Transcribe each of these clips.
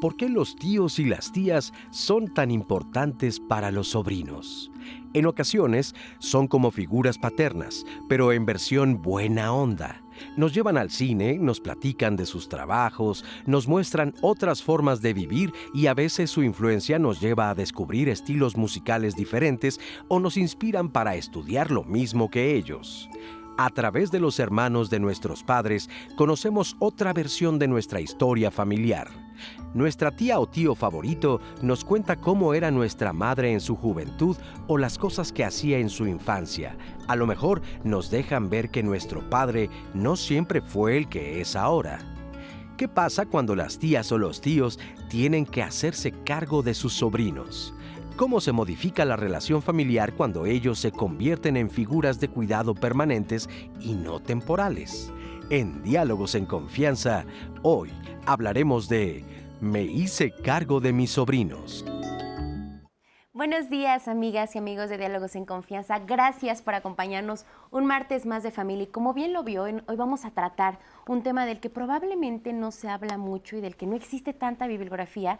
¿por qué los tíos y las tías son tan importantes para los sobrinos? En ocasiones son como figuras paternas, pero en versión buena onda. Nos llevan al cine, nos platican de sus trabajos, nos muestran otras formas de vivir y a veces su influencia nos lleva a descubrir estilos musicales diferentes o nos inspiran para estudiar lo mismo que ellos. A través de los hermanos de nuestros padres, conocemos otra versión de nuestra historia familiar. Nuestra tía o tío favorito nos cuenta cómo era nuestra madre en su juventud o las cosas que hacía en su infancia. A lo mejor nos dejan ver que nuestro padre no siempre fue el que es ahora. ¿Qué pasa cuando las tías o los tíos tienen que hacerse cargo de sus sobrinos? ¿Cómo se modifica la relación familiar cuando ellos se convierten en figuras de cuidado permanentes y no temporales? En Diálogos en Confianza, hoy hablaremos de Me hice cargo de mis sobrinos. Buenos días, amigas y amigos de Diálogos en Confianza. Gracias por acompañarnos un martes más de familia. Y como bien lo vio, hoy vamos a tratar un tema del que probablemente no se habla mucho y del que no existe tanta bibliografía,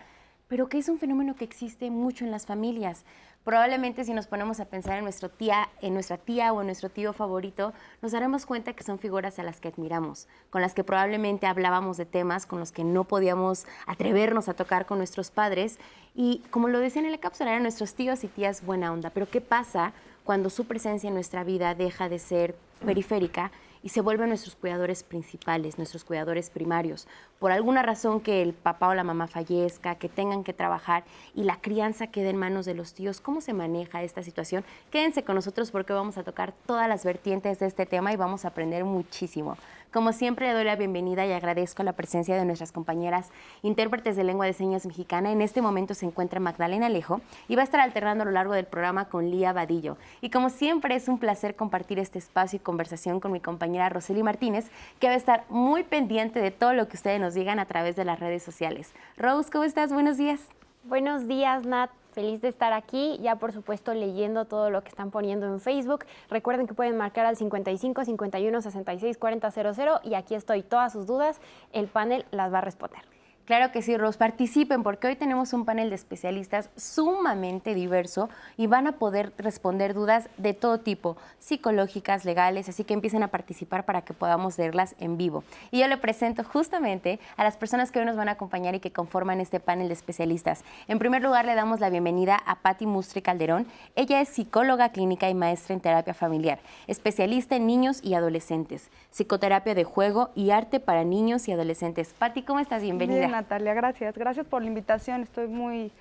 pero que es un fenómeno que existe mucho en las familias. Probablemente si nos ponemos a pensar en nuestra tía o en nuestro tío favorito, nos daremos cuenta que son figuras a las que admiramos, con las que probablemente hablábamos de temas con los que no podíamos atrevernos a tocar con nuestros padres. Y como lo decían en la cápsula, eran nuestros tíos y tías buena onda. Pero ¿qué pasa cuando su presencia en nuestra vida deja de ser periférica y se vuelven nuestros cuidadores principales, nuestros cuidadores primarios? Por alguna razón que el papá o la mamá fallezca, que tengan que trabajar y la crianza quede en manos de los tíos. ¿Cómo se maneja esta situación? Quédense con nosotros porque vamos a tocar todas las vertientes de este tema y vamos a aprender muchísimo. Como siempre, le doy la bienvenida y agradezco la presencia de nuestras compañeras intérpretes de lengua de señas mexicana. En este momento se encuentra Magdalena Alejo y va a estar alternando a lo largo del programa con Lía Vadillo. Y como siempre, es un placer compartir este espacio y conversación con mi compañera Rosely Martínez, que va a estar muy pendiente de todo lo que ustedes nos digan a través de las redes sociales. Rose, ¿cómo estás? Buenos días. Buenos días, Nat. Feliz de estar aquí, ya por supuesto leyendo todo lo que están poniendo en Facebook. Recuerden que pueden marcar al 55 51 66 40 00 y aquí estoy. Todas sus dudas, el panel las va a responder. Claro que sí, Rose, participen porque hoy tenemos un panel de especialistas sumamente diverso y van a poder responder dudas de todo tipo, psicológicas, legales, así que empiecen a participar para que podamos leerlas en vivo. Y yo le presento justamente a las personas que hoy nos van a acompañar y que conforman este panel de especialistas. En primer lugar, le damos la bienvenida a Patti Mustre Calderón. Ella es psicóloga clínica y maestra en terapia familiar, especialista en niños y adolescentes, psicoterapia de juego y arte para niños y adolescentes. Patti, ¿cómo estás? Bienvenida. Bien, Natalia, gracias. Gracias por la invitación. Estoy muy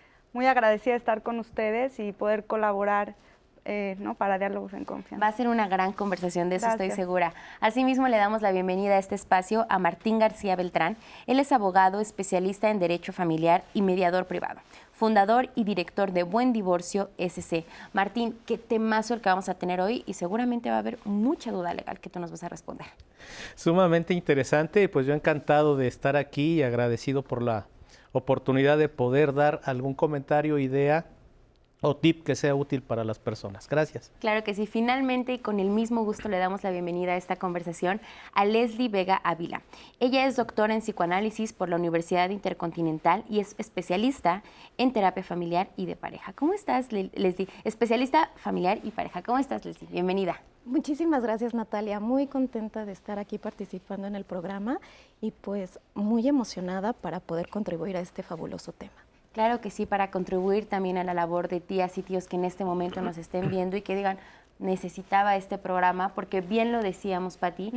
agradecida de estar con ustedes y poder colaborar para Diálogos en Confianza. Va a ser una gran conversación, de eso Gracias. estoy segura. Asimismo, le damos la bienvenida a este espacio a Martín García Beltrán. Él es abogado, especialista en Derecho Familiar y mediador privado, fundador y director de Buen Divorcio SC. Martín, qué temazo el que vamos a tener hoy y seguramente va a haber mucha duda legal que tú nos vas a responder. Sumamente interesante, pues yo encantado de estar aquí y agradecido por la oportunidad de poder dar algún comentario, idea o tip que sea útil para las personas. Gracias. Claro que sí. Finalmente, y con el mismo gusto, le damos la bienvenida a esta conversación a Leslie Vega Ávila. Ella es doctora en psicoanálisis por la Universidad Intercontinental y es especialista en terapia familiar y de pareja. ¿Cómo estás, Leslie? Especialista familiar y pareja. ¿Cómo estás, Leslie? Bienvenida. Muchísimas gracias, Natalia. Muy contenta de estar aquí participando en el programa y pues muy emocionada para poder contribuir a este fabuloso tema. Claro que sí, para contribuir también a la labor de tías y tíos que en este momento nos estén viendo y que digan, necesitaba este programa, porque bien lo decíamos, Patti,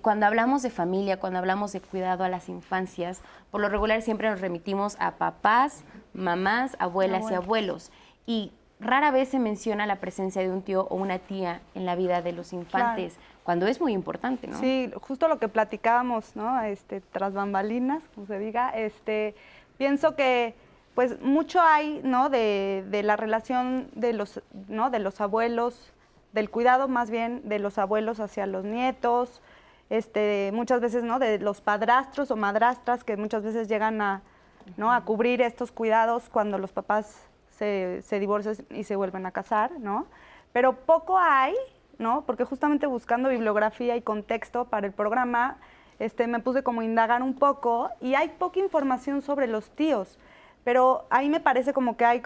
cuando hablamos de familia, cuando hablamos de cuidado a las infancias, por lo regular siempre nos remitimos a papás, mamás, abuelas y abuelos. Y rara vez se menciona la presencia de un tío o una tía en la vida de los infantes, cuando es muy importante, ¿no? Sí, justo lo que platicábamos, ¿no? Tras bambalinas, como se diga, pienso que pues mucho hay, ¿no? de la relación de los, ¿no? de los abuelos, del cuidado más bien de los abuelos hacia los nietos, muchas veces, ¿no? de los padrastros o madrastras que muchas veces llegan a, ¿no? a cubrir estos cuidados cuando los papás se divorcian y se vuelven a casar, ¿no? Pero poco hay, ¿no? Porque justamente buscando bibliografía y contexto para el programa, me puse como a indagar un poco y hay poca información sobre los tíos. Pero ahí me parece como que hay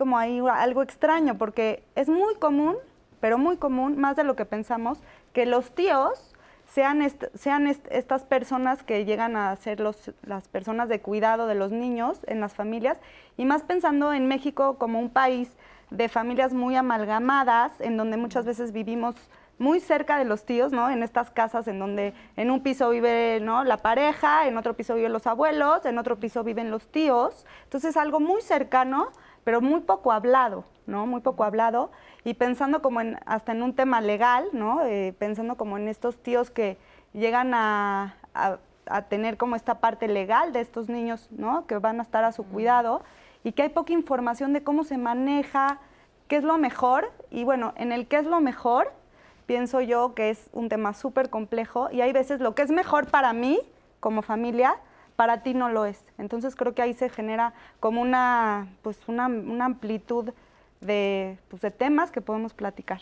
algo extraño, porque es muy común, pero muy común, más de lo que pensamos, que los tíos sean estas personas que llegan a ser las personas de cuidado de los niños en las familias, y más pensando en México como un país de familias muy amalgamadas, en donde muchas veces vivimos muy cerca de los tíos, ¿no? En estas casas en donde en un piso vive, ¿no?, la pareja, en otro piso viven los abuelos, en otro piso viven los tíos. Entonces, algo muy cercano, pero muy poco hablado, ¿no? Muy poco hablado. Y pensando como hasta en un tema legal, ¿no? Pensando como en estos tíos que llegan a tener como esta parte legal de estos niños, ¿no?, que van a estar a su cuidado, y que hay poca información de cómo se maneja, qué es lo mejor. Y bueno, en el qué es lo mejor, pienso yo que es un tema súper complejo, y hay veces lo que es mejor para mí como familia, para ti no lo es. Entonces creo que ahí se genera como una amplitud de temas que podemos platicar.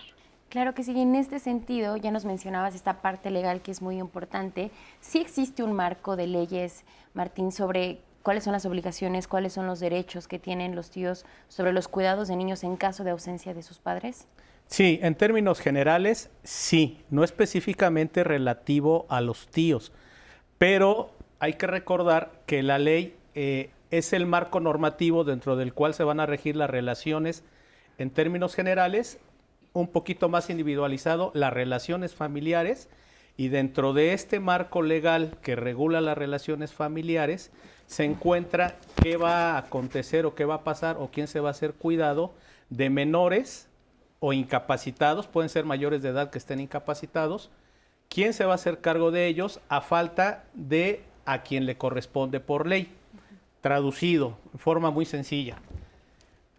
Claro que sí, en este sentido, ya nos mencionabas esta parte legal que es muy importante. Sí existe un marco de leyes, Martín, sobre cuáles son las obligaciones, cuáles son los derechos que tienen los tíos sobre los cuidados de niños en caso de ausencia de sus padres. Sí, en términos generales, sí, no específicamente relativo a los tíos, pero hay que recordar que la ley es el marco normativo dentro del cual se van a regir las relaciones en términos generales, un poquito más individualizado, las relaciones familiares, y dentro de este marco legal que regula las relaciones familiares se encuentra qué va a acontecer o qué va a pasar o quién se va a hacer cuidado de menores o incapacitados, pueden ser mayores de edad que estén incapacitados, quién se va a hacer cargo de ellos a falta de a quien le corresponde por ley. Traducido en forma muy sencilla,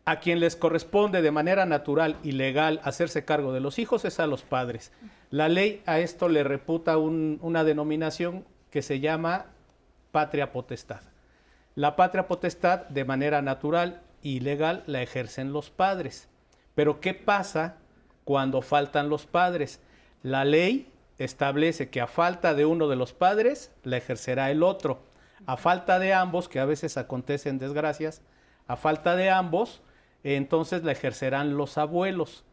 a quien les corresponde de manera natural y legal hacerse cargo de los hijos es a los padres. La ley a esto le reputa una denominación que se llama patria potestad. La patria potestad de manera natural y legal la ejercen los padres. Pero ¿qué pasa cuando faltan los padres? La ley establece que a falta de uno de los padres, la ejercerá el otro. A falta de ambos, que a veces acontecen desgracias, a falta de ambos, entonces la ejercerán los abuelos.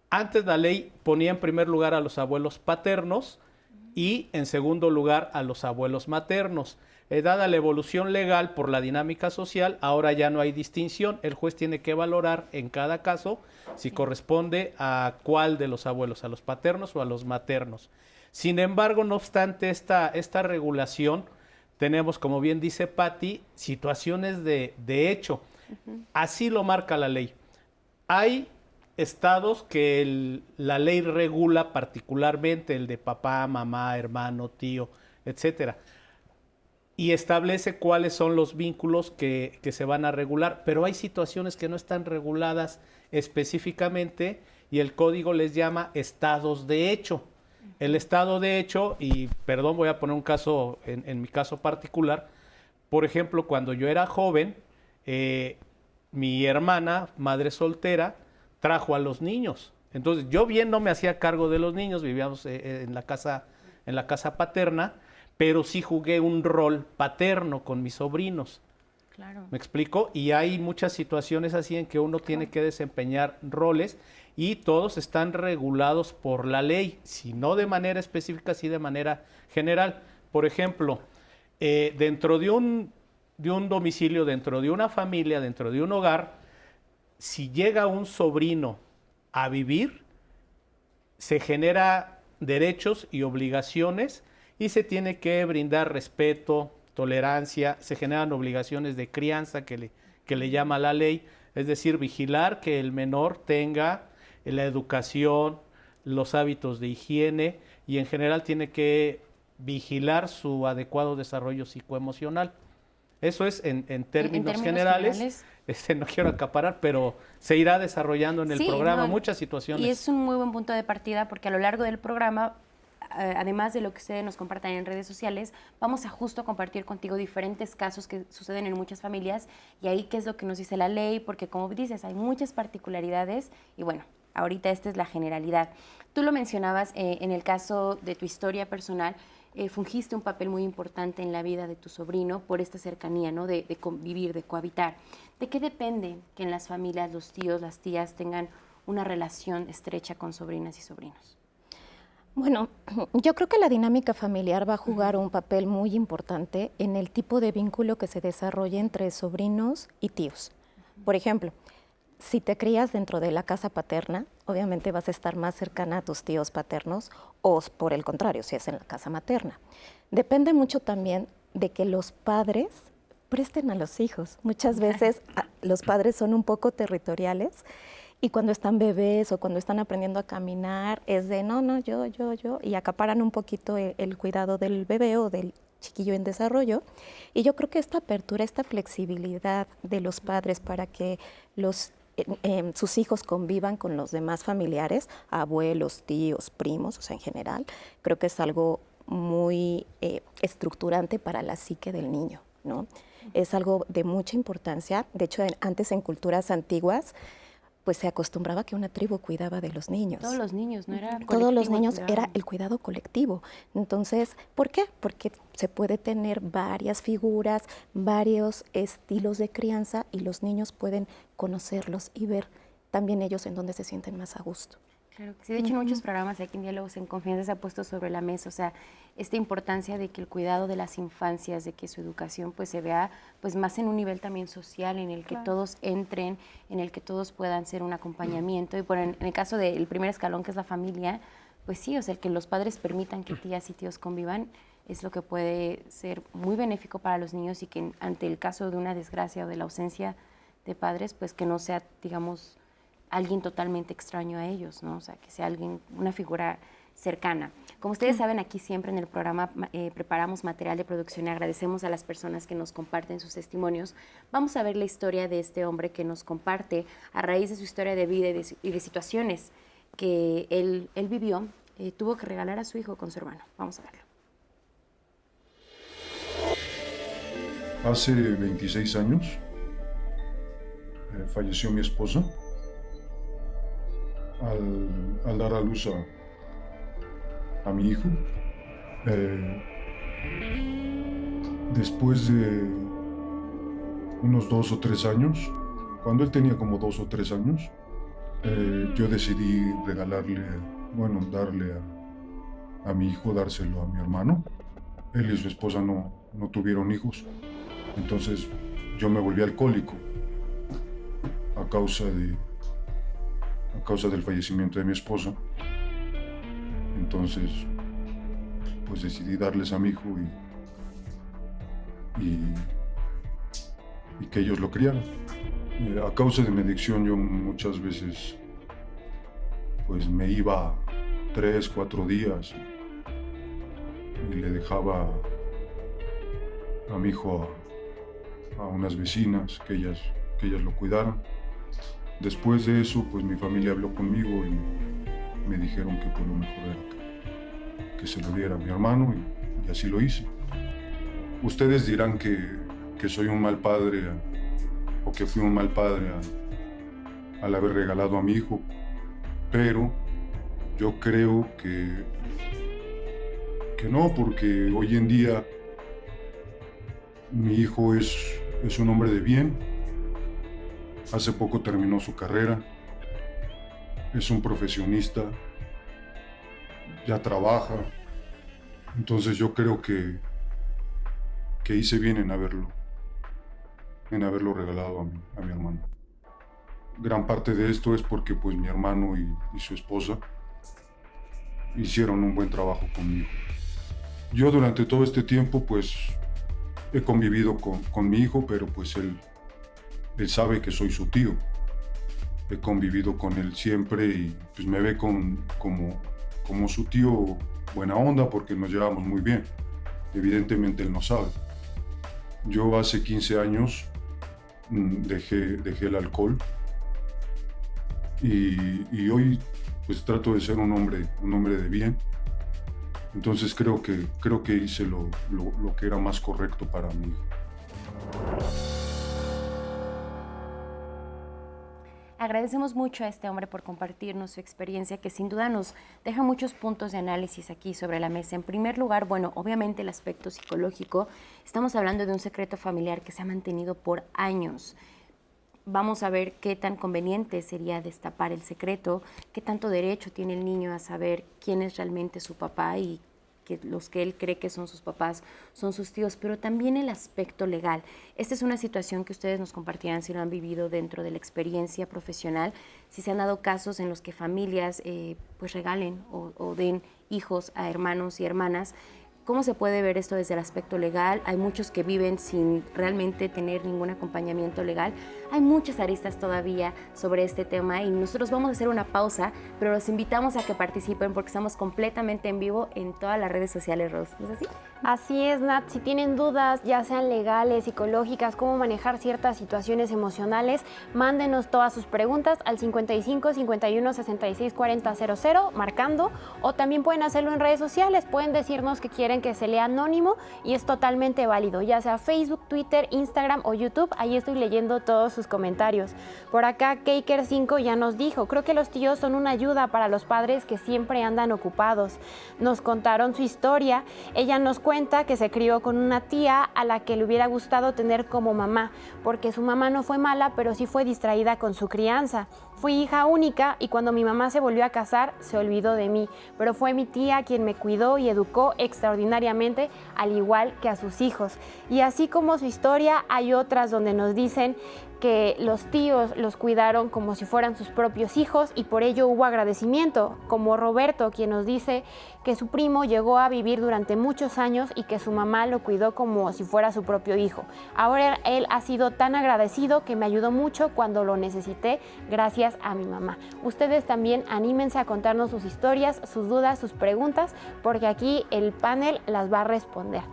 Antes la ley ponía en primer lugar a los abuelos paternos y en segundo lugar a los abuelos maternos. Dada la evolución legal por la dinámica social, ahora ya no hay distinción. El juez tiene que valorar en cada caso si corresponde a cuál de los abuelos, a los paternos o a los maternos. Sin embargo, no obstante esta regulación, tenemos, como bien dice Patti, situaciones de hecho. Así lo marca la ley. Hay estados que la ley regula particularmente, el de papá, mamá, hermano, tío, etcétera, y establece cuáles son los vínculos que se van a regular, pero hay situaciones que no están reguladas específicamente y el código les llama estados de hecho. El estado de hecho, y perdón, voy a poner un caso, en mi caso particular, por ejemplo, cuando yo era joven, mi hermana, madre soltera, trajo a los niños. Entonces, yo bien no me hacía cargo de los niños, vivíamos en la casa paterna, pero sí jugué un rol paterno con mis sobrinos. Claro. ¿Me explico? Y hay muchas situaciones así en que uno tiene que desempeñar roles y todos están regulados por la ley, si no de manera específica, sí de manera general. Por ejemplo, dentro de un domicilio, dentro de una familia, dentro de un hogar, si llega un sobrino a vivir, se genera derechos y obligaciones y se tiene que brindar respeto, tolerancia, se generan obligaciones de crianza que le llama la ley, es decir, vigilar que el menor tenga la educación, los hábitos de higiene y en general tiene que vigilar su adecuado desarrollo psicoemocional. Eso es en términos generales. No quiero acaparar, pero se irá desarrollando en el programa muchas situaciones. Y es un muy buen punto de partida porque a lo largo del programa, además de lo que ustedes nos compartan en redes sociales, vamos a justo compartir contigo diferentes casos que suceden en muchas familias y ahí qué es lo que nos dice la ley, porque como dices, hay muchas particularidades y bueno, ahorita esta es la generalidad. Tú lo mencionabas en el caso de tu historia personal, fungiste un papel muy importante en la vida de tu sobrino por esta cercanía, ¿no? De convivir, de cohabitar. ¿De qué depende que en las familias los tíos, las tías tengan una relación estrecha con sobrinas y sobrinos? Bueno, yo creo que la dinámica familiar va a jugar un papel muy importante en el tipo de vínculo que se desarrolla entre sobrinos y tíos. Por ejemplo, si te crías dentro de la casa paterna, obviamente vas a estar más cercana a tus tíos paternos o por el contrario, si es en la casa materna. Depende mucho también de que los padres presten a los hijos. Muchas veces los padres son un poco territoriales y cuando están bebés o cuando están aprendiendo a caminar es de no, yo, y acaparan un poquito el cuidado del bebé o del chiquillo en desarrollo. Y yo creo que esta apertura, esta flexibilidad de los padres para que sus hijos convivan con los demás familiares, abuelos, tíos, primos, o sea, en general, creo que es algo muy estructurante para la psique del niño, ¿no? Es algo de mucha importancia. De hecho, antes en culturas antiguas, pues se acostumbraba que una tribu cuidaba de los niños. Todos los niños, ¿no? Era Todos los niños cuidado. era el cuidado colectivo. Entonces, ¿por qué? Porque se puede tener varias figuras, varios estilos de crianza y los niños pueden conocerlos y ver también ellos en dónde se sienten más a gusto. Claro que sí. De hecho, en muchos programas aquí en Diálogos en Confianza se ha puesto sobre la mesa, o sea, esta importancia de que el cuidado de las infancias, de que su educación pues se vea pues más en un nivel también social, en el que todos entren, en el que todos puedan ser un acompañamiento. Y por en el caso del primer escalón, que es la familia, pues sí, o sea, el que los padres permitan que tías y tíos convivan es lo que puede ser muy benéfico para los niños y que ante el caso de una desgracia o de la ausencia de padres, pues que no sea, digamos, alguien totalmente extraño a ellos, ¿no? O sea, que sea alguien, una figura cercana. Como ustedes saben, aquí siempre en el programa preparamos material de producción y agradecemos a las personas que nos comparten sus testimonios. Vamos a ver la historia de este hombre que nos comparte a raíz de su historia de vida y de situaciones que él vivió, tuvo que regalar a su hijo con su hermano. Vamos a verlo. Hace 26 años falleció mi esposa al dar a luz a mi hijo. Después de unos 2 o 3 años, cuando él tenía como 2 o 3 años, yo decidí darle a mi hijo, dárselo a mi hermano. Él y su esposa no tuvieron hijos, entonces yo me volví alcohólico a causa del fallecimiento de mi esposa. Entonces, pues decidí darles a mi hijo y que ellos lo criaran. A causa de mi adicción, yo muchas veces pues me iba 3, 4 días y le dejaba a mi hijo a unas vecinas que ellas lo cuidaran. Después de eso, pues mi familia habló conmigo y me dijeron que por lo mejor era que se lo diera a mi hermano y así lo hice. Ustedes dirán que soy un mal padre o que fui un mal padre al haber regalado a mi hijo, pero yo creo que no, porque hoy en día mi hijo es un hombre de bien. Hace poco terminó su carrera, es un profesionista, ya trabaja, entonces yo creo que hice bien en haberlo regalado a mi hermano. Gran parte de esto es porque pues mi hermano y su esposa hicieron un buen trabajo conmigo. Yo durante todo este tiempo pues he convivido con mi hijo, pero pues él sabe que soy su tío. He convivido con él siempre y pues me ve como su tío buena onda porque nos llevamos muy bien. Evidentemente él no sabe. Yo hace 15 años dejé el alcohol y hoy pues trato de ser un hombre de bien. Entonces creo que hice lo que era más correcto para mí. Agradecemos mucho a este hombre por compartirnos su experiencia, que sin duda nos deja muchos puntos de análisis aquí sobre la mesa. En primer lugar, bueno, obviamente el aspecto psicológico. Estamos hablando de un secreto familiar que se ha mantenido por años. Vamos a ver qué tan conveniente sería destapar el secreto, qué tanto derecho tiene el niño a saber quién es realmente su papá y que los que él cree que son sus papás son sus tíos, pero también el aspecto legal. Esta es una situación que ustedes nos compartirán si lo han vivido dentro de la experiencia profesional, si se han dado casos en los que familias pues regalen o den hijos a hermanos y hermanas. ¿Cómo se puede ver esto desde el aspecto legal? Hay muchos que viven sin realmente tener ningún acompañamiento legal. Hay muchas aristas todavía sobre este tema y nosotros vamos a hacer una pausa, pero los invitamos a que participen porque estamos completamente en vivo en todas las redes sociales, Rose. ¿No es así? Así es, Nat. Si tienen dudas, ya sean legales, psicológicas, cómo manejar ciertas situaciones emocionales, mándenos todas sus preguntas al 55 51 66 40 00 marcando, o también pueden hacerlo en redes sociales. Pueden decirnos que quieren que se lea anónimo y es totalmente válido, ya sea Facebook, Twitter, Instagram o YouTube. Ahí estoy leyendo todos sus comentarios. Por acá, Kaker5 ya nos dijo: creo que los tíos son una ayuda para los padres que siempre andan ocupados. Nos contaron su historia. Ella nos cuenta que se crió con una tía a la que le hubiera gustado tener como mamá, porque su mamá no fue mala, pero sí fue distraída con su crianza. Fui hija única y cuando mi mamá se volvió a casar, se olvidó de mí, pero fue mi tía quien me cuidó y educó extraordinariamente, al igual que a sus hijos. Y así como su historia, hay otras donde nos dicen que los tíos los cuidaron como si fueran sus propios hijos y por ello hubo agradecimiento, como Roberto, quien nos dice que su primo llegó a vivir durante muchos años y que su mamá lo cuidó como si fuera su propio hijo. Ahora él ha sido tan agradecido que me ayudó mucho cuando lo necesité, gracias a mi mamá. Ustedes también anímense a contarnos sus historias, sus dudas, sus preguntas, porque aquí el panel las va a responder.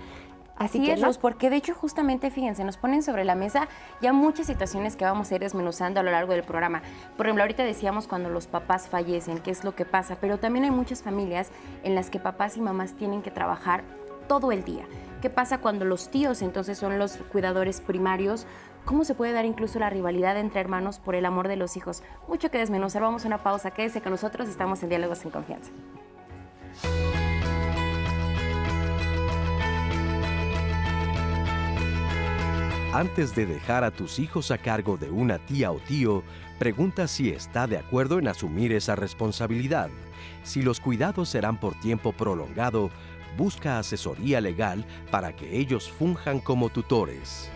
Así es, Rose, porque de hecho justamente, fíjense, nos ponen sobre la mesa ya muchas situaciones que vamos a ir desmenuzando a lo largo del programa. Por ejemplo, ahorita decíamos cuando los papás fallecen, qué es lo que pasa, pero también hay muchas familias en las que papás y mamás tienen que trabajar todo el día. ¿Qué pasa cuando los tíos entonces son los cuidadores primarios? ¿Cómo se puede dar incluso la rivalidad entre hermanos por el amor de los hijos? Mucho que desmenuzar, vamos a una pausa, quédese con nosotros, estamos en Diálogos en Confianza. Antes de dejar a tus hijos a cargo de una tía o tío, pregunta si está de acuerdo en asumir esa responsabilidad. Si los cuidados serán por tiempo prolongado, busca asesoría legal para que ellos funjan como tutores.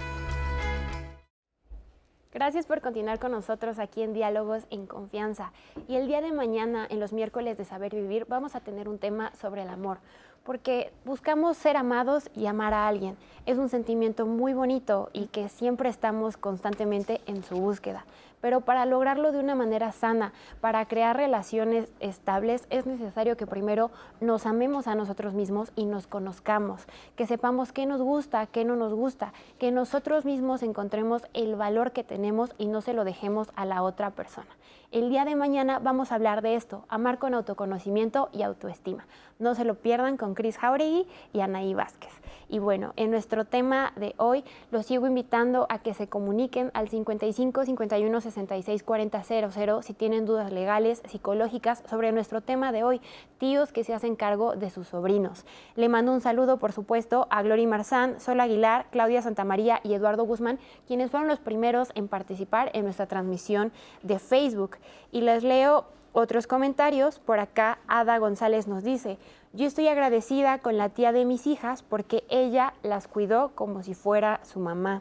Gracias por continuar con nosotros aquí en Diálogos en Confianza. Y el día de mañana, en los miércoles de Saber Vivir, vamos a tener un tema sobre el amor, porque buscamos ser amados y amar a alguien. Es un sentimiento muy bonito y que siempre estamos constantemente en su búsqueda. Pero para lograrlo de una manera sana, para crear relaciones estables, es necesario que primero nos amemos a nosotros mismos y nos conozcamos, que sepamos qué nos gusta, qué no nos gusta, que nosotros mismos encontremos el valor que tenemos y no se lo dejemos a la otra persona. El día de mañana vamos a hablar de esto, amar con autoconocimiento y autoestima. No se lo pierdan con Cris Jauregui y Anaí Vázquez. Y bueno, en nuestro tema de hoy los sigo invitando a que se comuniquen al 55 51 66 40 00 si tienen dudas legales, psicológicas sobre nuestro tema de hoy, tíos que se hacen cargo de sus sobrinos. Le mando un saludo, por supuesto, a Glory Marzán, Sol Aguilar, Claudia Santamaría y Eduardo Guzmán, quienes fueron los primeros en participar en nuestra transmisión de Facebook. Y les leo otros comentarios. Por acá, Ada González nos dice: yo estoy agradecida con la tía de mis hijas porque ella las cuidó como si fuera su mamá.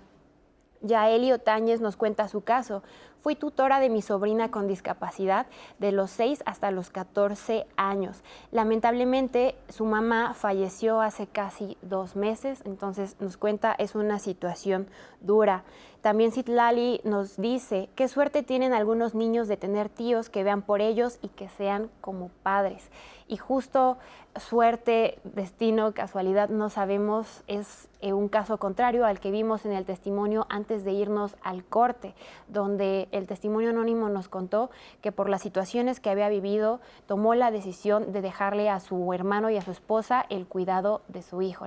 Yaeli Otañez nos cuenta su caso. Fui tutora de mi sobrina con discapacidad de los 6 hasta los 14 años. Lamentablemente, su mamá falleció hace casi 2 meses, entonces nos cuenta, es una situación dura. También Citlali nos dice: qué suerte tienen algunos niños de tener tíos que vean por ellos y que sean como padres. Y justo suerte, destino, casualidad, no sabemos, es un caso contrario al que vimos en el testimonio antes de irnos al corte, donde el testimonio anónimo nos contó que por las situaciones que había vivido, tomó la decisión de dejarle a su hermano y a su esposa el cuidado de su hijo.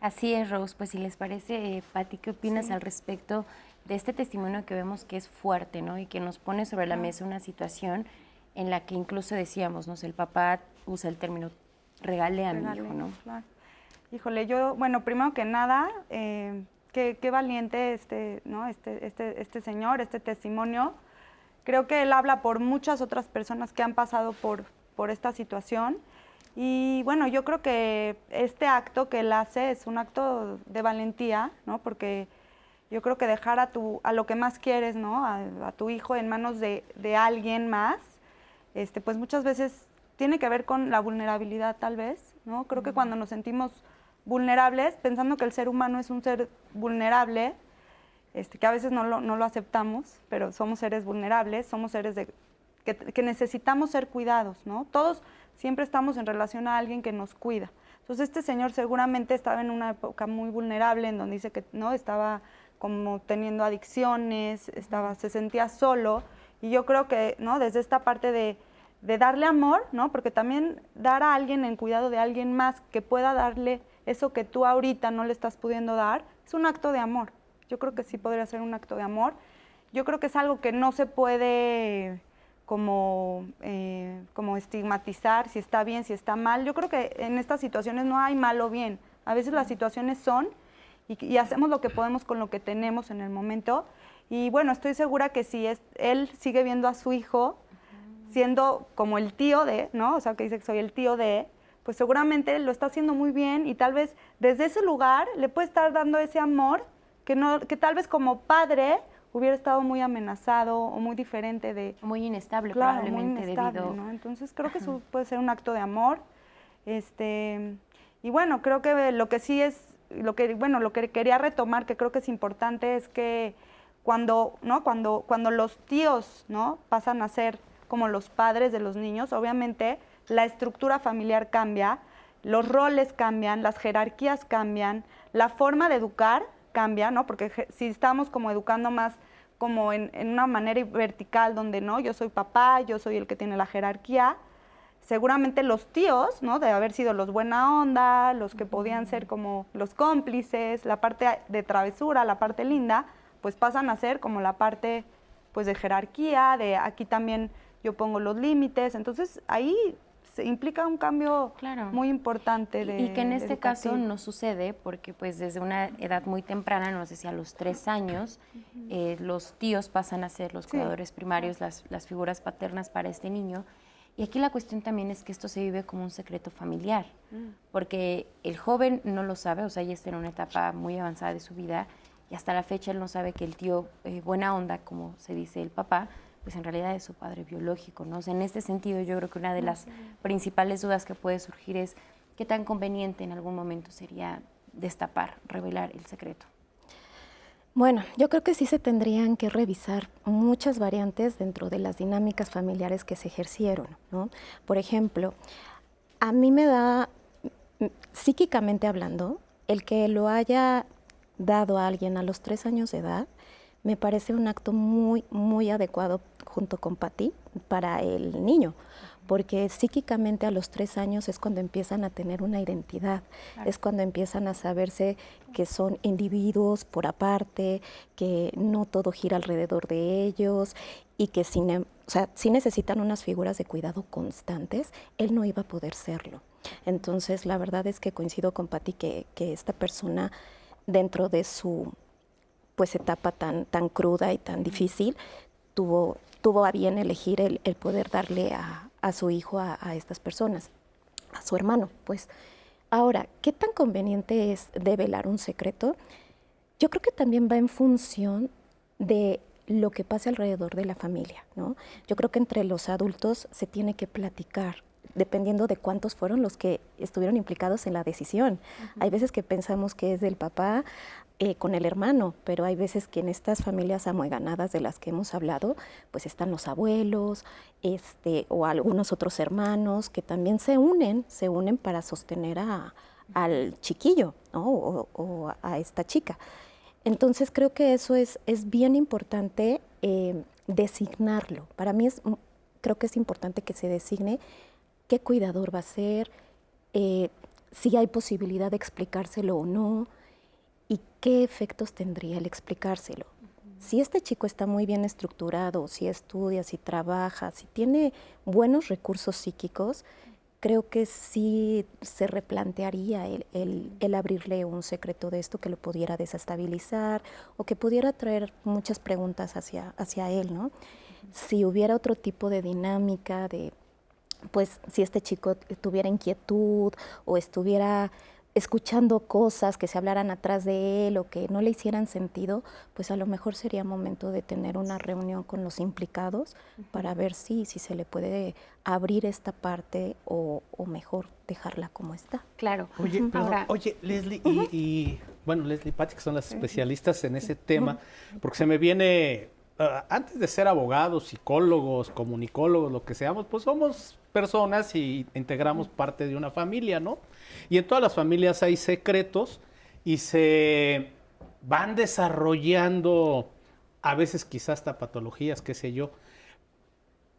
Así es, Rose. Pues si les parece, Pati, ¿qué opinas al respecto? este testimonio que vemos que es fuerte, ¿no? Y que nos pone sobre la mesa una situación en la que incluso decíamos, ¿no? El papá usa el término regale a mi hijo, ¿no? Claro. Híjole, yo, bueno, primero que nada, qué valiente ¿no? este señor, este testimonio. Creo que él habla por muchas otras personas que han pasado por esta situación. Y bueno, yo creo que este acto que él hace es un acto de valentía, ¿no? Porque yo creo que dejar a lo que más quieres, ¿no? A tu hijo en manos de alguien más, pues muchas veces tiene que ver con la vulnerabilidad tal vez, ¿no? Creo que cuando nos sentimos vulnerables, pensando que el ser humano es un ser vulnerable, que a veces no lo aceptamos, pero somos seres vulnerables, somos seres que necesitamos ser cuidados, ¿no? Todos siempre estamos en relación a alguien que nos cuida. Entonces este señor seguramente estaba en una época muy vulnerable, en donde dice que no estaba como teniendo adicciones, se sentía solo, y yo creo que, ¿no? Desde esta parte de darle amor, ¿no? Porque también dar a alguien en cuidado de alguien más que pueda darle eso que tú ahorita no le estás pudiendo dar, es un acto de amor. Yo creo que sí podría ser un acto de amor. Yo creo que es algo que no se puede como estigmatizar, si está bien, si está mal. Yo creo que en estas situaciones no hay mal o bien. A veces las situaciones son y hacemos lo que podemos con lo que tenemos en el momento. Y bueno, estoy segura que si él sigue viendo a su hijo siendo como el tío de, ¿no? O sea, que dice que soy el tío de, pues seguramente lo está haciendo muy bien y tal vez desde ese lugar le puede estar dando ese amor que tal vez como padre hubiera estado muy amenazado o muy diferente de... Muy inestable, claro, probablemente, muy inestable, debido... ¿no? Entonces creo que eso puede ser un acto de amor. Y bueno, creo que lo que sí es, lo que quería retomar, que creo que es importante, es que cuando los tíos, ¿no? pasan a ser como los padres de los niños, obviamente la estructura familiar cambia, los roles cambian, las jerarquías cambian, la forma de educar cambia, ¿no? Porque si estamos como educando más como en una manera vertical donde, ¿no? Yo soy papá, yo soy el que tiene la jerarquía, seguramente los tíos, ¿no? De haber sido los buena onda, los que podían ser como los cómplices, la parte de travesura, la parte linda, pues pasan a ser como la parte pues de jerarquía, de aquí también yo pongo los límites, entonces ahí se implica un cambio muy importante. Y que en este caso no sucede porque pues desde una edad muy temprana, no sé si a los 3 años, los tíos pasan a ser los cuidadores primarios, las figuras paternas para este niño. Y aquí la cuestión también es que esto se vive como un secreto familiar, porque el joven no lo sabe, o sea, ya está en una etapa muy avanzada de su vida y hasta la fecha él no sabe que el tío buena onda, como se dice el papá, pues en realidad es su padre biológico, ¿no? O sea, en este sentido yo creo que una de las principales dudas que puede surgir es qué tan conveniente en algún momento sería destapar, revelar el secreto. Bueno, yo creo que sí se tendrían que revisar muchas variantes dentro de las dinámicas familiares que se ejercieron, ¿no? Por ejemplo, a mí me da, psíquicamente hablando, el que lo haya dado a alguien a los 3 años de edad, me parece un acto muy, muy adecuado junto con Pati para el niño, porque psíquicamente a los 3 años es cuando empiezan a tener una identidad, es cuando empiezan a saberse que son individuos por aparte, que no todo gira alrededor de ellos y que sí necesitan unas figuras de cuidado constantes. Él no iba a poder serlo. Entonces, la verdad es que coincido con Pati que esta persona, dentro de su pues etapa tan cruda y tan difícil, tuvo a bien elegir el poder darle a su hijo a estas personas, a su hermano, pues. Ahora, ¿qué tan conveniente es develar un secreto? Yo creo que también va en función de lo que pase alrededor de la familia, ¿no? Yo creo que entre los adultos se tiene que platicar, dependiendo de cuántos fueron los que estuvieron implicados en la decisión. Hay veces que pensamos que es del papá con el hermano, pero hay veces que en estas familias amueganadas de las que hemos hablado, pues están los abuelos, o algunos otros hermanos que también se unen para sostener al chiquillo, ¿no? o a esta chica. Entonces creo que eso es bien importante designarlo. Para mí creo que es importante que se designe qué cuidador va a ser, si hay posibilidad de explicárselo o no, y qué efectos tendría el explicárselo. Si este chico está muy bien estructurado, si estudia, si trabaja, si tiene buenos recursos psíquicos, creo que sí se replantearía el abrirle un secreto de esto que lo pudiera desestabilizar o que pudiera traer muchas preguntas hacia él, ¿no? Si hubiera otro tipo de dinámica pues si este chico tuviera inquietud o estuviera escuchando cosas que se hablaran atrás de él o que no le hicieran sentido, pues a lo mejor sería momento de tener una reunión con los implicados para ver si se le puede abrir esta parte o mejor dejarla como está. Claro. Oye, pero, Ahora, Leslie bueno, Leslie y Patti, que son las especialistas en ese tema, porque se me viene, antes de ser abogados, psicólogos, comunicólogos, lo que seamos, pues somos personas y integramos parte de una familia, ¿no? Y en todas las familias hay secretos y se van desarrollando a veces quizás hasta patologías, qué sé yo.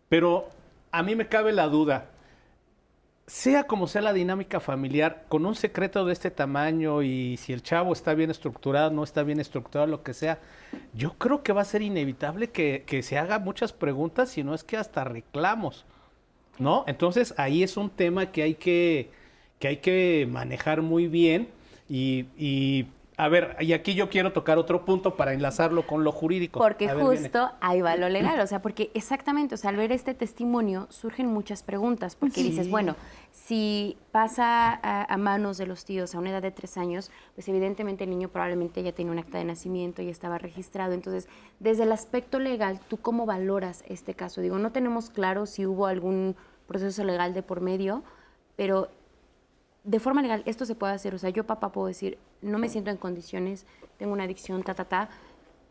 Pero a mí me cabe la duda, sea como sea la dinámica familiar, con un secreto de este tamaño y si el chavo está bien estructurado, no está bien estructurado, lo que sea, yo creo que va a ser inevitable que se haga muchas preguntas, si no es que hasta reclamos, ¿no? Entonces ahí es un tema que hay que manejar muy bien y a ver, y aquí yo quiero tocar otro punto para enlazarlo con lo jurídico. porque A ver, justo viene. ahí va lo legal, o sea, porque exactamente, o sea, al ver este testimonio surgen muchas preguntas, porque dices, bueno, si pasa a manos de los tíos a una edad de 3 años, pues evidentemente el niño probablemente ya tiene un acta de nacimiento, ya estaba registrado, entonces, desde el aspecto legal, ¿tú cómo valoras este caso? Digo, no tenemos claro si hubo algún proceso legal de por medio, pero de forma legal esto se puede hacer, o sea, yo papá puedo decir, no me siento en condiciones, tengo una adicción,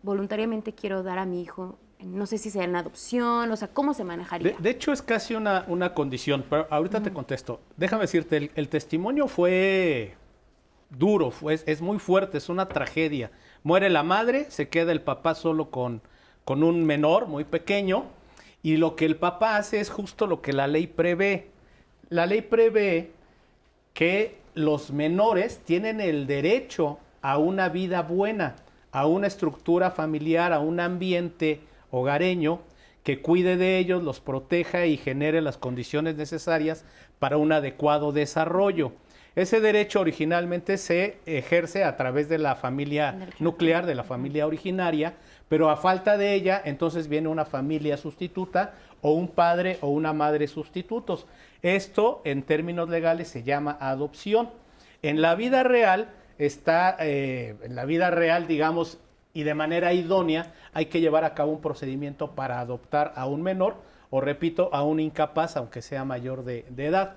voluntariamente quiero dar a mi hijo, no sé si sea en adopción, o sea, ¿cómo se manejaría? De hecho, es casi una condición, pero ahorita te contesto. Déjame decirte, el testimonio fue duro, es muy fuerte, es una tragedia. Muere la madre, se queda el papá solo con un menor muy pequeño, y lo que el papá hace es justo lo que la ley prevé. La ley prevé que los menores tienen el derecho a una vida buena, a una estructura familiar, a un ambiente hogareño que cuide de ellos, los proteja y genere las condiciones necesarias para un adecuado desarrollo. Ese derecho originalmente se ejerce a través de la familia nuclear, de la familia originaria, pero a falta de ella, entonces viene una familia sustituta o un padre o una madre sustitutos. Esto, en términos legales, se llama adopción. En la vida real digamos, y de manera idónea, hay que llevar a cabo un procedimiento para adoptar a un menor, o repito, a un incapaz, aunque sea mayor de edad.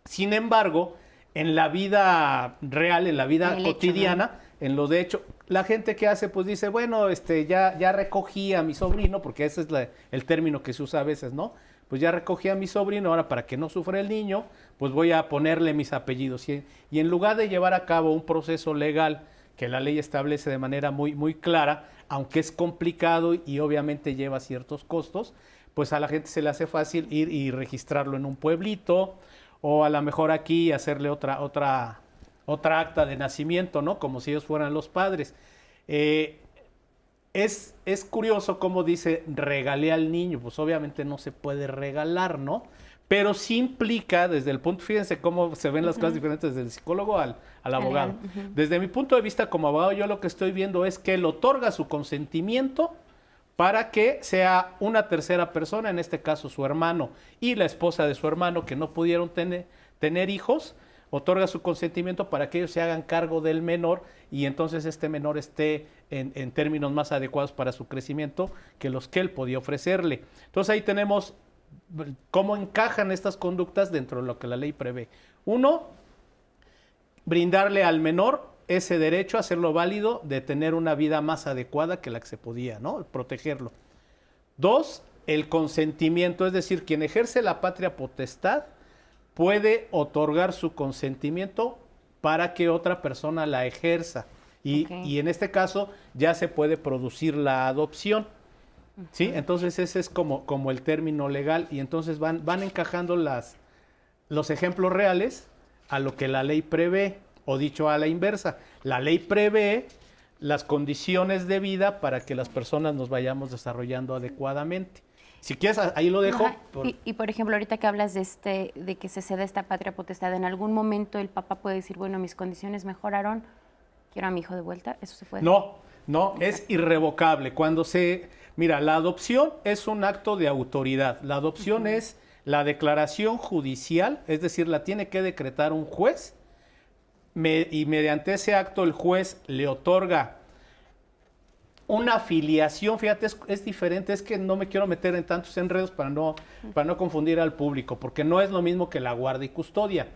Sin embargo, en la vida real, en la vida cotidiana, en lo de hecho, la gente que hace, pues dice, bueno, ya recogí a mi sobrino, porque ese es el término que se usa a veces, ¿no? Pues ya recogí a mi sobrino, ahora para que no sufra el niño, pues voy a ponerle mis apellidos. Y en lugar de llevar a cabo un proceso legal que la ley establece de manera muy, muy clara, aunque es complicado y obviamente lleva ciertos costos, pues a la gente se le hace fácil ir y registrarlo en un pueblito, o a lo mejor aquí hacerle otra acta de nacimiento, ¿no? Como si ellos fueran los padres. Es curioso cómo dice, regalé al niño, pues obviamente no se puede regalar, ¿no? Pero sí implica, desde el punto, fíjense cómo se ven las cosas diferentes desde el psicólogo al abogado. Desde mi punto de vista como abogado, yo lo que estoy viendo es que él otorga su consentimiento para que sea una tercera persona, en este caso su hermano y la esposa de su hermano, que no pudieron tener hijos, otorga su consentimiento para que ellos se hagan cargo del menor y entonces este menor esté en términos más adecuados para su crecimiento que los que él podía ofrecerle. Entonces ahí tenemos cómo encajan estas conductas dentro de lo que la ley prevé. Uno, brindarle al menor ese derecho, hacerlo válido, de tener una vida más adecuada que la que se podía, ¿no? Protegerlo. Dos, el consentimiento, es decir, quien ejerce la patria potestad puede otorgar su consentimiento para que otra persona la ejerza. Y en este caso ya se puede producir la adopción. ¿Sí? Entonces ese es como el término legal y entonces van encajando los ejemplos reales a lo que la ley prevé, o dicho a la inversa, la ley prevé las condiciones de vida para que las personas nos vayamos desarrollando adecuadamente. Si quieres, ahí lo dejo. Ajá. Y por ejemplo, ahorita que hablas de que se cede esta patria potestad, en algún momento el papá puede decir, bueno, mis condiciones mejoraron, quiero a mi hijo de vuelta, ¿eso se puede? No, es irrevocable. Mira, la adopción es un acto de autoridad. La adopción es la declaración judicial, es decir, la tiene que decretar un juez, y mediante ese acto el juez le otorga una filiación. Fíjate, es diferente, es que no me quiero meter en tantos enredos para no confundir al público, porque no es lo mismo que la guarda y custodia.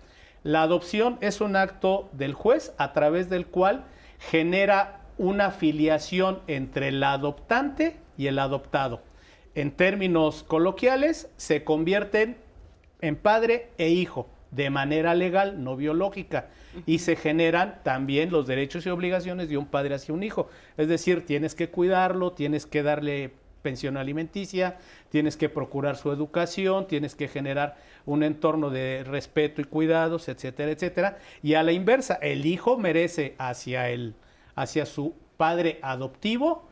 La adopción es un acto del juez a través del cual genera una filiación entre el adoptante y el adoptado. En términos coloquiales, se convierten en padre e hijo de manera legal, no biológica, y se generan también los derechos y obligaciones de un padre hacia un hijo. Es decir, tienes que cuidarlo, tienes que darle pensión alimenticia, tienes que procurar su educación, tienes que generar un entorno de respeto y cuidados, etcétera, etcétera. Y a la inversa, el hijo merece hacia su padre adoptivo,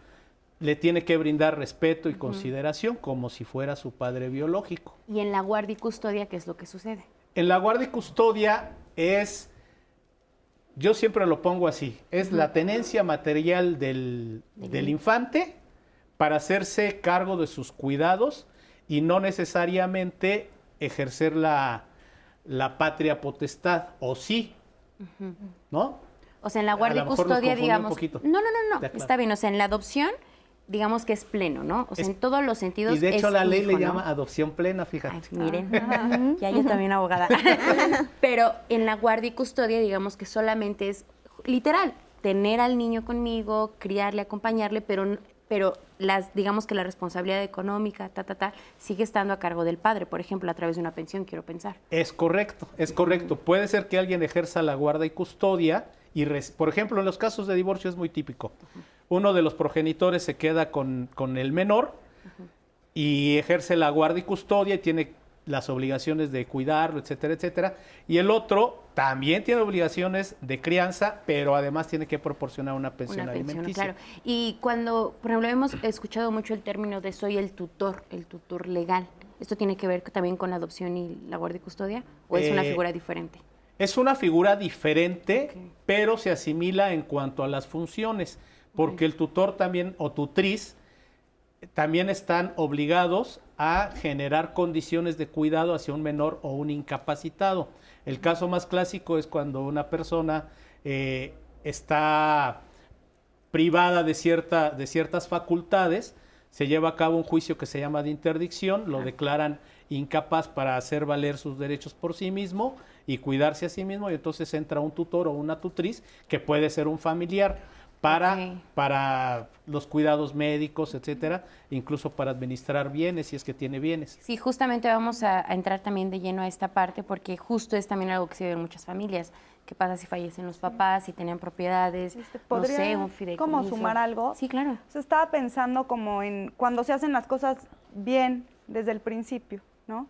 le tiene que brindar respeto y consideración como si fuera su padre biológico. Y en la guardia y custodia, ¿qué es lo que sucede? En la guardia y custodia yo siempre lo pongo así, es la tenencia material del infante para hacerse cargo de sus cuidados y no necesariamente ejercer la patria potestad, o sí, ¿no? O sea, en la guardia y custodia, digamos... No, está bien, o sea, en la adopción, digamos que es pleno, ¿no? O sea, en todos los sentidos. Y de hecho la ley hijo, le ¿no? llama adopción plena, fíjate. Ay, miren, ya yo también abogada. Pero en la guardia y custodia, digamos que solamente es literal, tener al niño conmigo, criarle, acompañarle, pero digamos que la responsabilidad económica, sigue estando a cargo del padre, por ejemplo, a través de una pensión, quiero pensar. Es correcto. Puede ser que alguien ejerza la guarda y custodia y, por ejemplo, en los casos de divorcio es muy típico. Uno de los progenitores se queda con el menor y ejerce la guarda y custodia y tiene las obligaciones de cuidarlo, etcétera, etcétera. Y el otro también tiene obligaciones de crianza, pero además tiene que proporcionar una pensión alimenticia. Claro. Y cuando, por ejemplo, hemos escuchado mucho el término de soy el tutor legal. ¿Esto tiene que ver también con la adopción y la guardia y custodia? ¿O es una figura diferente? Es una figura diferente, pero se asimila en cuanto a las funciones, porque el tutor también, o tutriz, también están obligados a generar condiciones de cuidado hacia un menor o un incapacitado. El caso más clásico es cuando una persona está privada de ciertas facultades, se lleva a cabo un juicio que se llama de interdicción, lo declaran incapaz para hacer valer sus derechos por sí mismo y cuidarse a sí mismo, y entonces entra un tutor o una tutriz, que puede ser un familiar, para los cuidados médicos, etcétera, incluso para administrar bienes, si es que tiene bienes. Sí, justamente vamos a entrar también de lleno a esta parte, porque justo es también algo que se ve en muchas familias. ¿Qué pasa si fallecen los papás, si tenían propiedades, no sé, un fideicomiso? ¿Cómo sumar algo? Sí, claro. Yo estaba pensando como en cuando se hacen las cosas bien desde el principio, ¿no?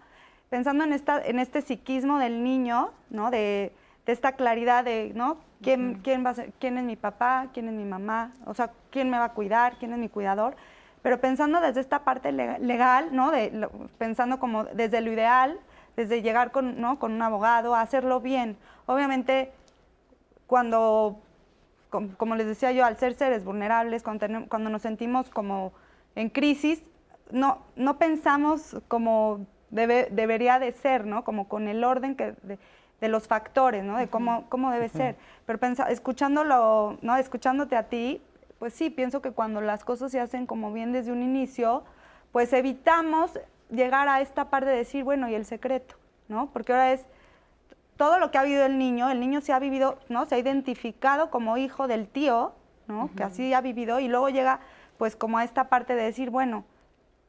Pensando en este psiquismo del niño, ¿no? De esta claridad de, ¿no? ¿Quién va a ser, quién es mi papá, quién es mi mamá? O sea, ¿quién me va a cuidar, quién es mi cuidador? Pero pensando desde esta parte legal, ¿no? Pensando como desde lo ideal, desde llegar con un abogado, a hacerlo bien. Obviamente, cuando, como les decía yo, al ser seres vulnerables, cuando nos sentimos como en crisis, no pensamos como debería de ser, ¿no? Como con el orden de los factores, ¿no? De cómo debe ser. Pero escuchándote a ti, pues sí, pienso que cuando las cosas se hacen como bien desde un inicio, pues evitamos llegar a esta parte de decir, bueno, y el secreto, ¿no? Porque ahora es todo lo que ha vivido el niño se ha vivido, ¿no? Se ha identificado como hijo del tío, ¿no? Que así ha vivido, y luego llega pues como a esta parte de decir, bueno,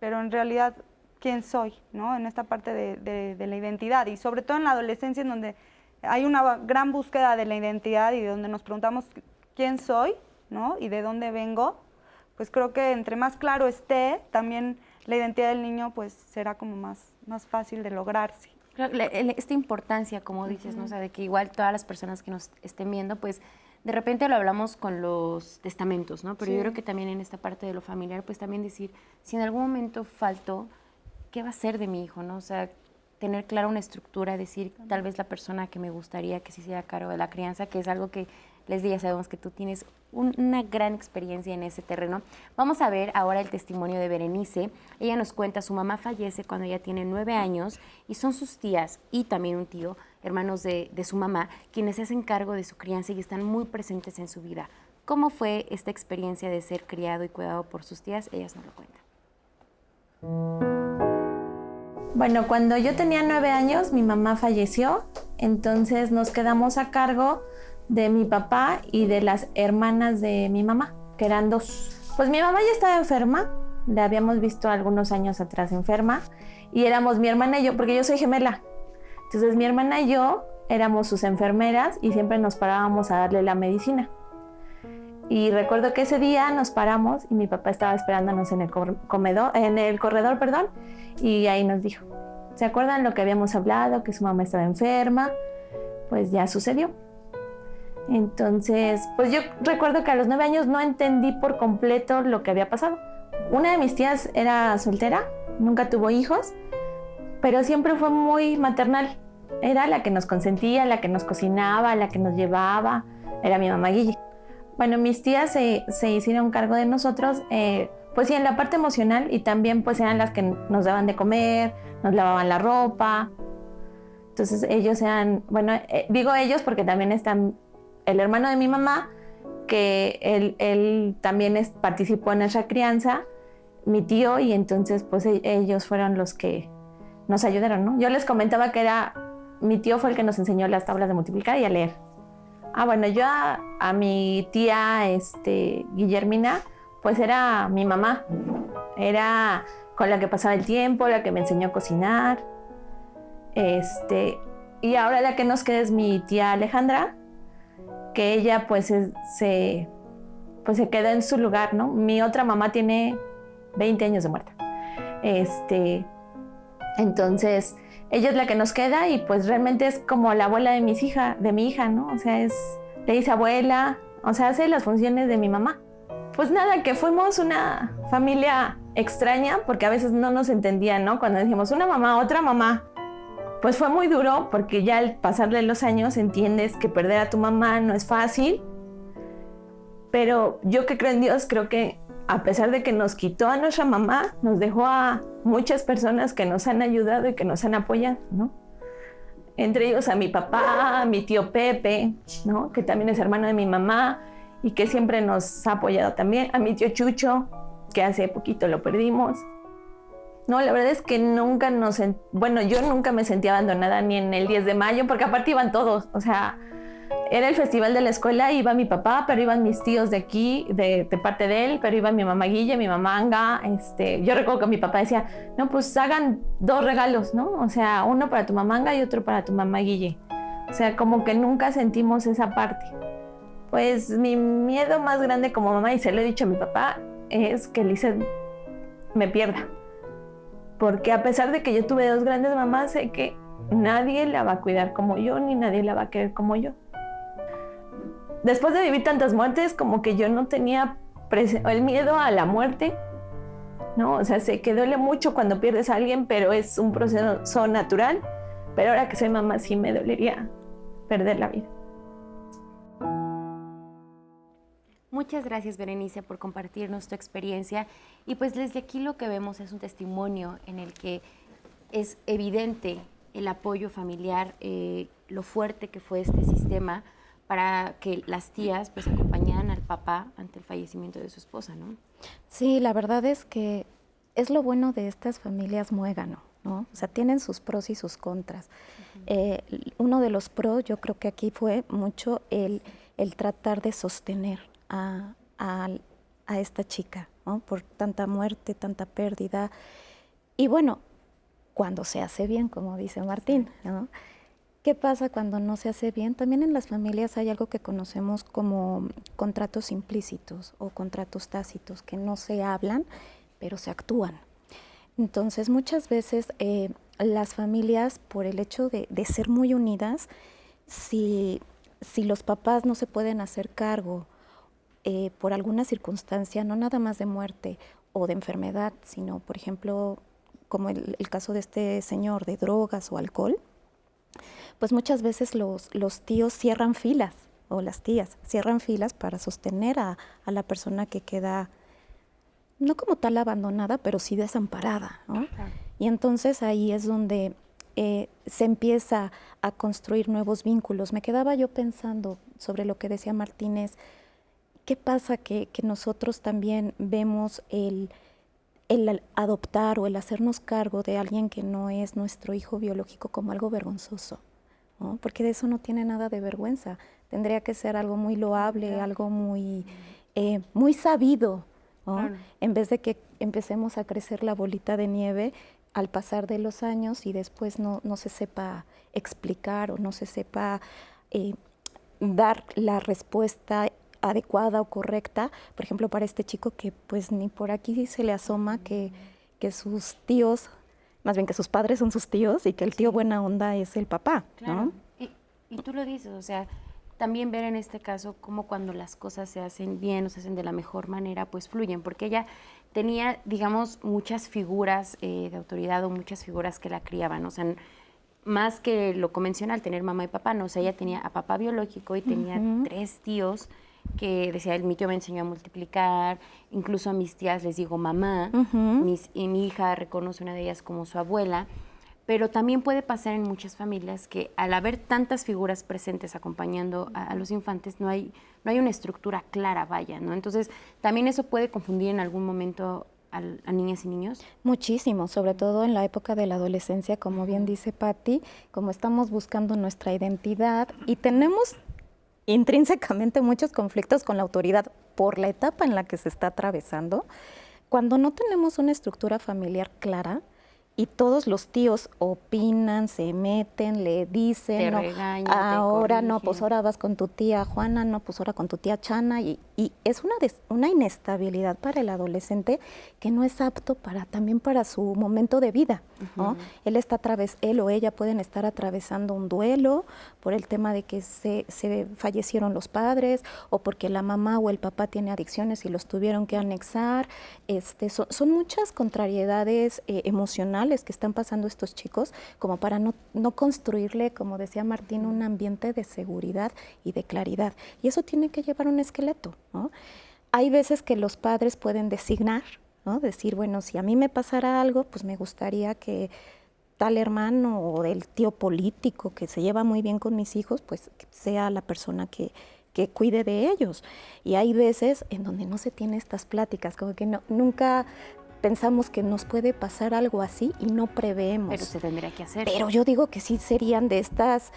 pero en realidad, ¿quién soy? ¿No? En esta parte de la identidad, y sobre todo en la adolescencia, en donde hay una gran búsqueda de la identidad y donde nos preguntamos quién soy, ¿no? Y de dónde vengo, pues creo que entre más claro esté, también la identidad del niño pues será como más fácil de lograrse. Esta importancia, como dices, ¿no? O sea, de que igual todas las personas que nos estén viendo, pues de repente lo hablamos con los testamentos, ¿no? Pero Sí. yo creo que también en esta parte de lo familiar, pues también decir, si en algún momento faltó, ¿qué va a ser de mi hijo, no? O sea, tener clara una estructura, decir, tal vez la persona que me gustaría que se hiciera cargo de la crianza, que es algo que, Leslie, ya sabemos que tú tienes una gran experiencia en ese terreno. Vamos a ver ahora el testimonio de Berenice. Ella nos cuenta, su mamá fallece cuando ella tiene 9 años y son sus tías y también un tío, hermanos de su mamá, quienes se hacen cargo de su crianza y están muy presentes en su vida. ¿Cómo fue esta experiencia de ser criado y cuidado por sus tías? Ellas nos lo cuentan. Bueno, cuando yo tenía 9 años, mi mamá falleció, entonces nos quedamos a cargo de mi papá y de las hermanas de mi mamá, que eran 2. Pues mi mamá ya estaba enferma, la habíamos visto algunos años atrás enferma, y éramos mi hermana y yo, porque yo soy gemela. Entonces mi hermana y yo éramos sus enfermeras y siempre nos parábamos a darle la medicina. Y recuerdo que ese día nos paramos y mi papá estaba esperándonos en el corredor, y ahí nos dijo, ¿se acuerdan lo que habíamos hablado? Que su mamá estaba enferma. Pues ya sucedió. Entonces, pues yo recuerdo que a los 9 años no entendí por completo lo que había pasado. Una de mis tías era soltera, nunca tuvo hijos, pero siempre fue muy maternal. Era la que nos consentía, la que nos cocinaba, la que nos llevaba. Era mi mamá Guille. Bueno, mis tías se hicieron cargo de nosotros, pues sí, en la parte emocional, y también pues eran las que nos daban de comer, nos lavaban la ropa. Entonces ellos eran, bueno, digo ellos porque también están el hermano de mi mamá, que él también participó en nuestra crianza, mi tío, y entonces pues ellos fueron los que nos ayudaron, ¿no? Yo les comentaba que mi tío fue el que nos enseñó las tablas de multiplicar y a leer. Bueno, yo a mi tía Guillermina, pues era mi mamá. Era con la que pasaba el tiempo, la que me enseñó a cocinar. Y ahora la que nos queda es mi tía Alejandra, que ella pues se quedó en su lugar, ¿no? Mi otra mamá tiene 20 años de muerta. Entonces, ella es la que nos queda y pues realmente es como la abuela de mi hija, ¿no? O sea, le dice abuela, o sea, hace las funciones de mi mamá. Pues nada, que fuimos una familia extraña porque a veces no nos entendían, ¿no? Cuando decíamos una mamá, otra mamá. Pues fue muy duro porque ya al pasar de los años entiendes que perder a tu mamá no es fácil. Pero yo que creo en Dios, creo que a pesar de que nos quitó a nuestra mamá, nos dejó a muchas personas que nos han ayudado y que nos han apoyado, ¿no? Entre ellos a mi papá, a mi tío Pepe, ¿no? Que también es hermano de mi mamá y que siempre nos ha apoyado también. A mi tío Chucho, que hace poquito lo perdimos. No, la verdad es que nunca yo nunca me sentí abandonada ni en el 10 de mayo, porque aparte iban todos, o sea, era el festival de la escuela, iba mi papá, pero iban mis tíos de aquí, de parte de él, pero iba mi mamá Guille, mi mamá Anga, yo recuerdo que mi papá decía, no, pues hagan 2 regalos, ¿no? O sea, uno para tu mamá Anga y otro para tu mamá Guille. O sea, como que nunca sentimos esa parte. Pues mi miedo más grande como mamá, y se lo he dicho a mi papá, es que Lizeth me pierda. Porque a pesar de que yo tuve 2 grandes mamás, sé que nadie la va a cuidar como yo, ni nadie la va a querer como yo. Después de vivir tantas muertes, como que yo no tenía el miedo a la muerte, ¿no? O sea, sé que duele mucho cuando pierdes a alguien, pero es un proceso natural. Pero ahora que soy mamá, sí me dolería perder la vida. Muchas gracias, Berenice, por compartirnos tu experiencia. Y pues desde aquí lo que vemos es un testimonio en el que es evidente el apoyo familiar, lo fuerte que fue este sistema para que las tías pues acompañaran al papá ante el fallecimiento de su esposa, ¿no? Sí, la verdad es que es lo bueno de estas familias muégano, ¿no? O sea, tienen sus pros y sus contras. Uno de los pros, yo creo que aquí fue mucho el tratar de sostener a esta chica, ¿no? Por tanta muerte, tanta pérdida. Y bueno, cuando se hace bien, como dice Martín, ¿no? ¿Qué pasa cuando no se hace bien? También en las familias hay algo que conocemos como contratos implícitos o contratos tácitos, que no se hablan, pero se actúan. Entonces, muchas veces las familias, por el hecho de ser muy unidas, si si los papás no se pueden hacer cargo por alguna circunstancia, no nada más de muerte o de enfermedad, sino, por ejemplo, como el caso de este señor, de drogas o alcohol, pues muchas veces los tíos cierran filas, o las tías cierran filas para sostener a la persona que queda, no como tal abandonada, pero sí desamparada, ¿no? Claro. Y entonces ahí es donde se empieza a construir nuevos vínculos. Me quedaba yo pensando sobre lo que decía Martínez. ¿Qué pasa que nosotros también vemos el adoptar o el hacernos cargo de alguien que no es nuestro hijo biológico como algo vergonzoso, ¿no? Porque de eso no tiene nada de vergüenza. Tendría que ser algo muy loable, algo muy sabido, ¿no? Claro. En vez de que empecemos a crecer la bolita de nieve al pasar de los años y después no se sepa explicar o no se sepa dar la respuesta adecuada o correcta, por ejemplo, para este chico que pues ni por aquí se le asoma que sus tíos, más bien que sus padres son sus tíos y que el tío buena onda es el papá, Claro. ¿no? Y tú lo dices, o sea, también ver en este caso cómo cuando las cosas se hacen bien o se hacen de la mejor manera, pues fluyen, porque ella tenía, digamos, muchas figuras de autoridad o muchas figuras que la criaban, o sea, más que lo convencional, tener mamá y papá, no, o sea, ella tenía a papá biológico y tenía 3 tíos que decía, mi tío me enseñó a multiplicar, incluso a mis tías les digo mamá, y mi hija reconoce una de ellas como su abuela, pero también puede pasar en muchas familias que al haber tantas figuras presentes acompañando a los infantes, no hay una estructura clara, vaya, ¿no? Entonces, también eso puede confundir en algún momento a niñas y niños. Muchísimo, sobre todo en la época de la adolescencia, como bien dice Patti, como estamos buscando nuestra identidad y tenemos intrínsecamente muchos conflictos con la autoridad por la etapa en la que se está atravesando. Cuando no tenemos una estructura familiar clara y todos los tíos opinan, se meten, le dicen, Te no, regañan, te ahora no, pues corrigen. ahora vas con tu tía Juana, no, pues ahora con tu tía Chana, y es una inestabilidad para el adolescente que no es apto también para su momento de vida, ¿no? Él o ella pueden estar atravesando un duelo por el tema de que se fallecieron los padres o porque la mamá o el papá tiene adicciones y los tuvieron que anexar. Son muchas contrariedades emocionales que están pasando estos chicos como para no construirle, como decía Martín, un ambiente de seguridad y de claridad. Y eso tiene que llevar un esqueleto, ¿no? Hay veces que los padres pueden designar, ¿no? Decir, bueno, si a mí me pasara algo, pues me gustaría que tal hermano o el tío político que se lleva muy bien con mis hijos, pues que sea la persona que cuide de ellos. Y hay veces en donde no se tiene estas pláticas, como que nunca pensamos que nos puede pasar algo así y no preveemos. Pero se tendría que hacer. Pero yo digo que sí serían de estas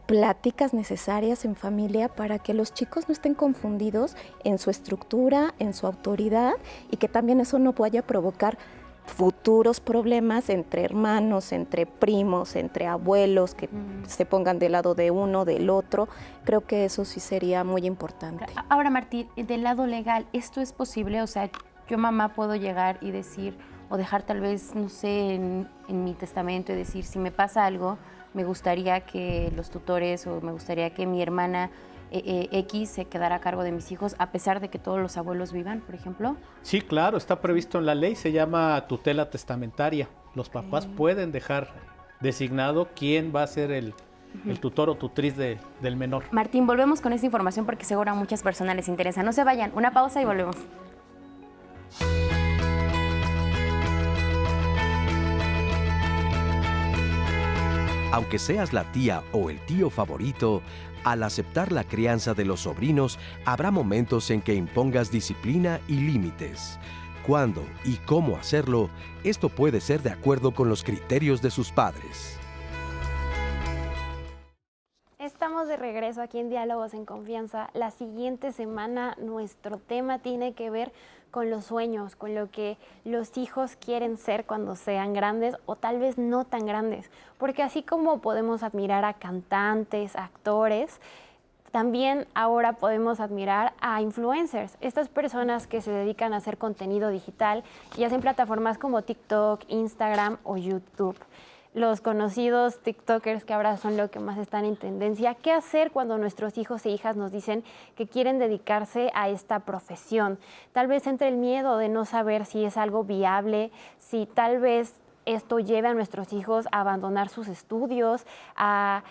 pláticas necesarias en familia para que los chicos no estén confundidos en su estructura, en su autoridad, y que también eso no vaya a provocar futuros problemas entre hermanos, entre primos, entre abuelos, que se pongan del lado de uno, del otro. Creo que eso sí sería muy importante. Ahora, Martín, del lado legal, ¿esto es posible? O sea, yo mamá puedo llegar y decir, o dejar tal vez, no sé, en mi testamento y decir, si me pasa algo, me gustaría que los tutores o me gustaría que mi hermana X se quedara a cargo de mis hijos, a pesar de que todos los abuelos vivan, por ejemplo. Sí, claro, está previsto en la ley, se llama tutela testamentaria. Los papás pueden dejar designado quién va a ser el tutor o tutriz del menor. Martín, volvemos con esta información porque seguro a muchas personas les interesa. No se vayan, una pausa y volvemos. Aunque seas la tía o el tío favorito, al aceptar la crianza de los sobrinos, habrá momentos en que impongas disciplina y límites. ¿Cuándo y cómo hacerlo? Esto puede ser de acuerdo con los criterios de sus padres. Estamos de regreso aquí en Diálogos en Confianza. La siguiente semana nuestro tema tiene que ver con los sueños, con lo que los hijos quieren ser cuando sean grandes o tal vez no tan grandes. Porque así como podemos admirar a cantantes, actores, también ahora podemos admirar a influencers, estas personas que se dedican a hacer contenido digital y hacen plataformas como TikTok, Instagram o YouTube. los conocidos TikTokers que ahora son lo que más están en tendencia. ¿Qué hacer cuando nuestros hijos e hijas nos dicen que quieren dedicarse a esta profesión? Tal vez entre el miedo de no saber si es algo viable, si tal vez esto lleve a nuestros hijos a abandonar sus estudios, a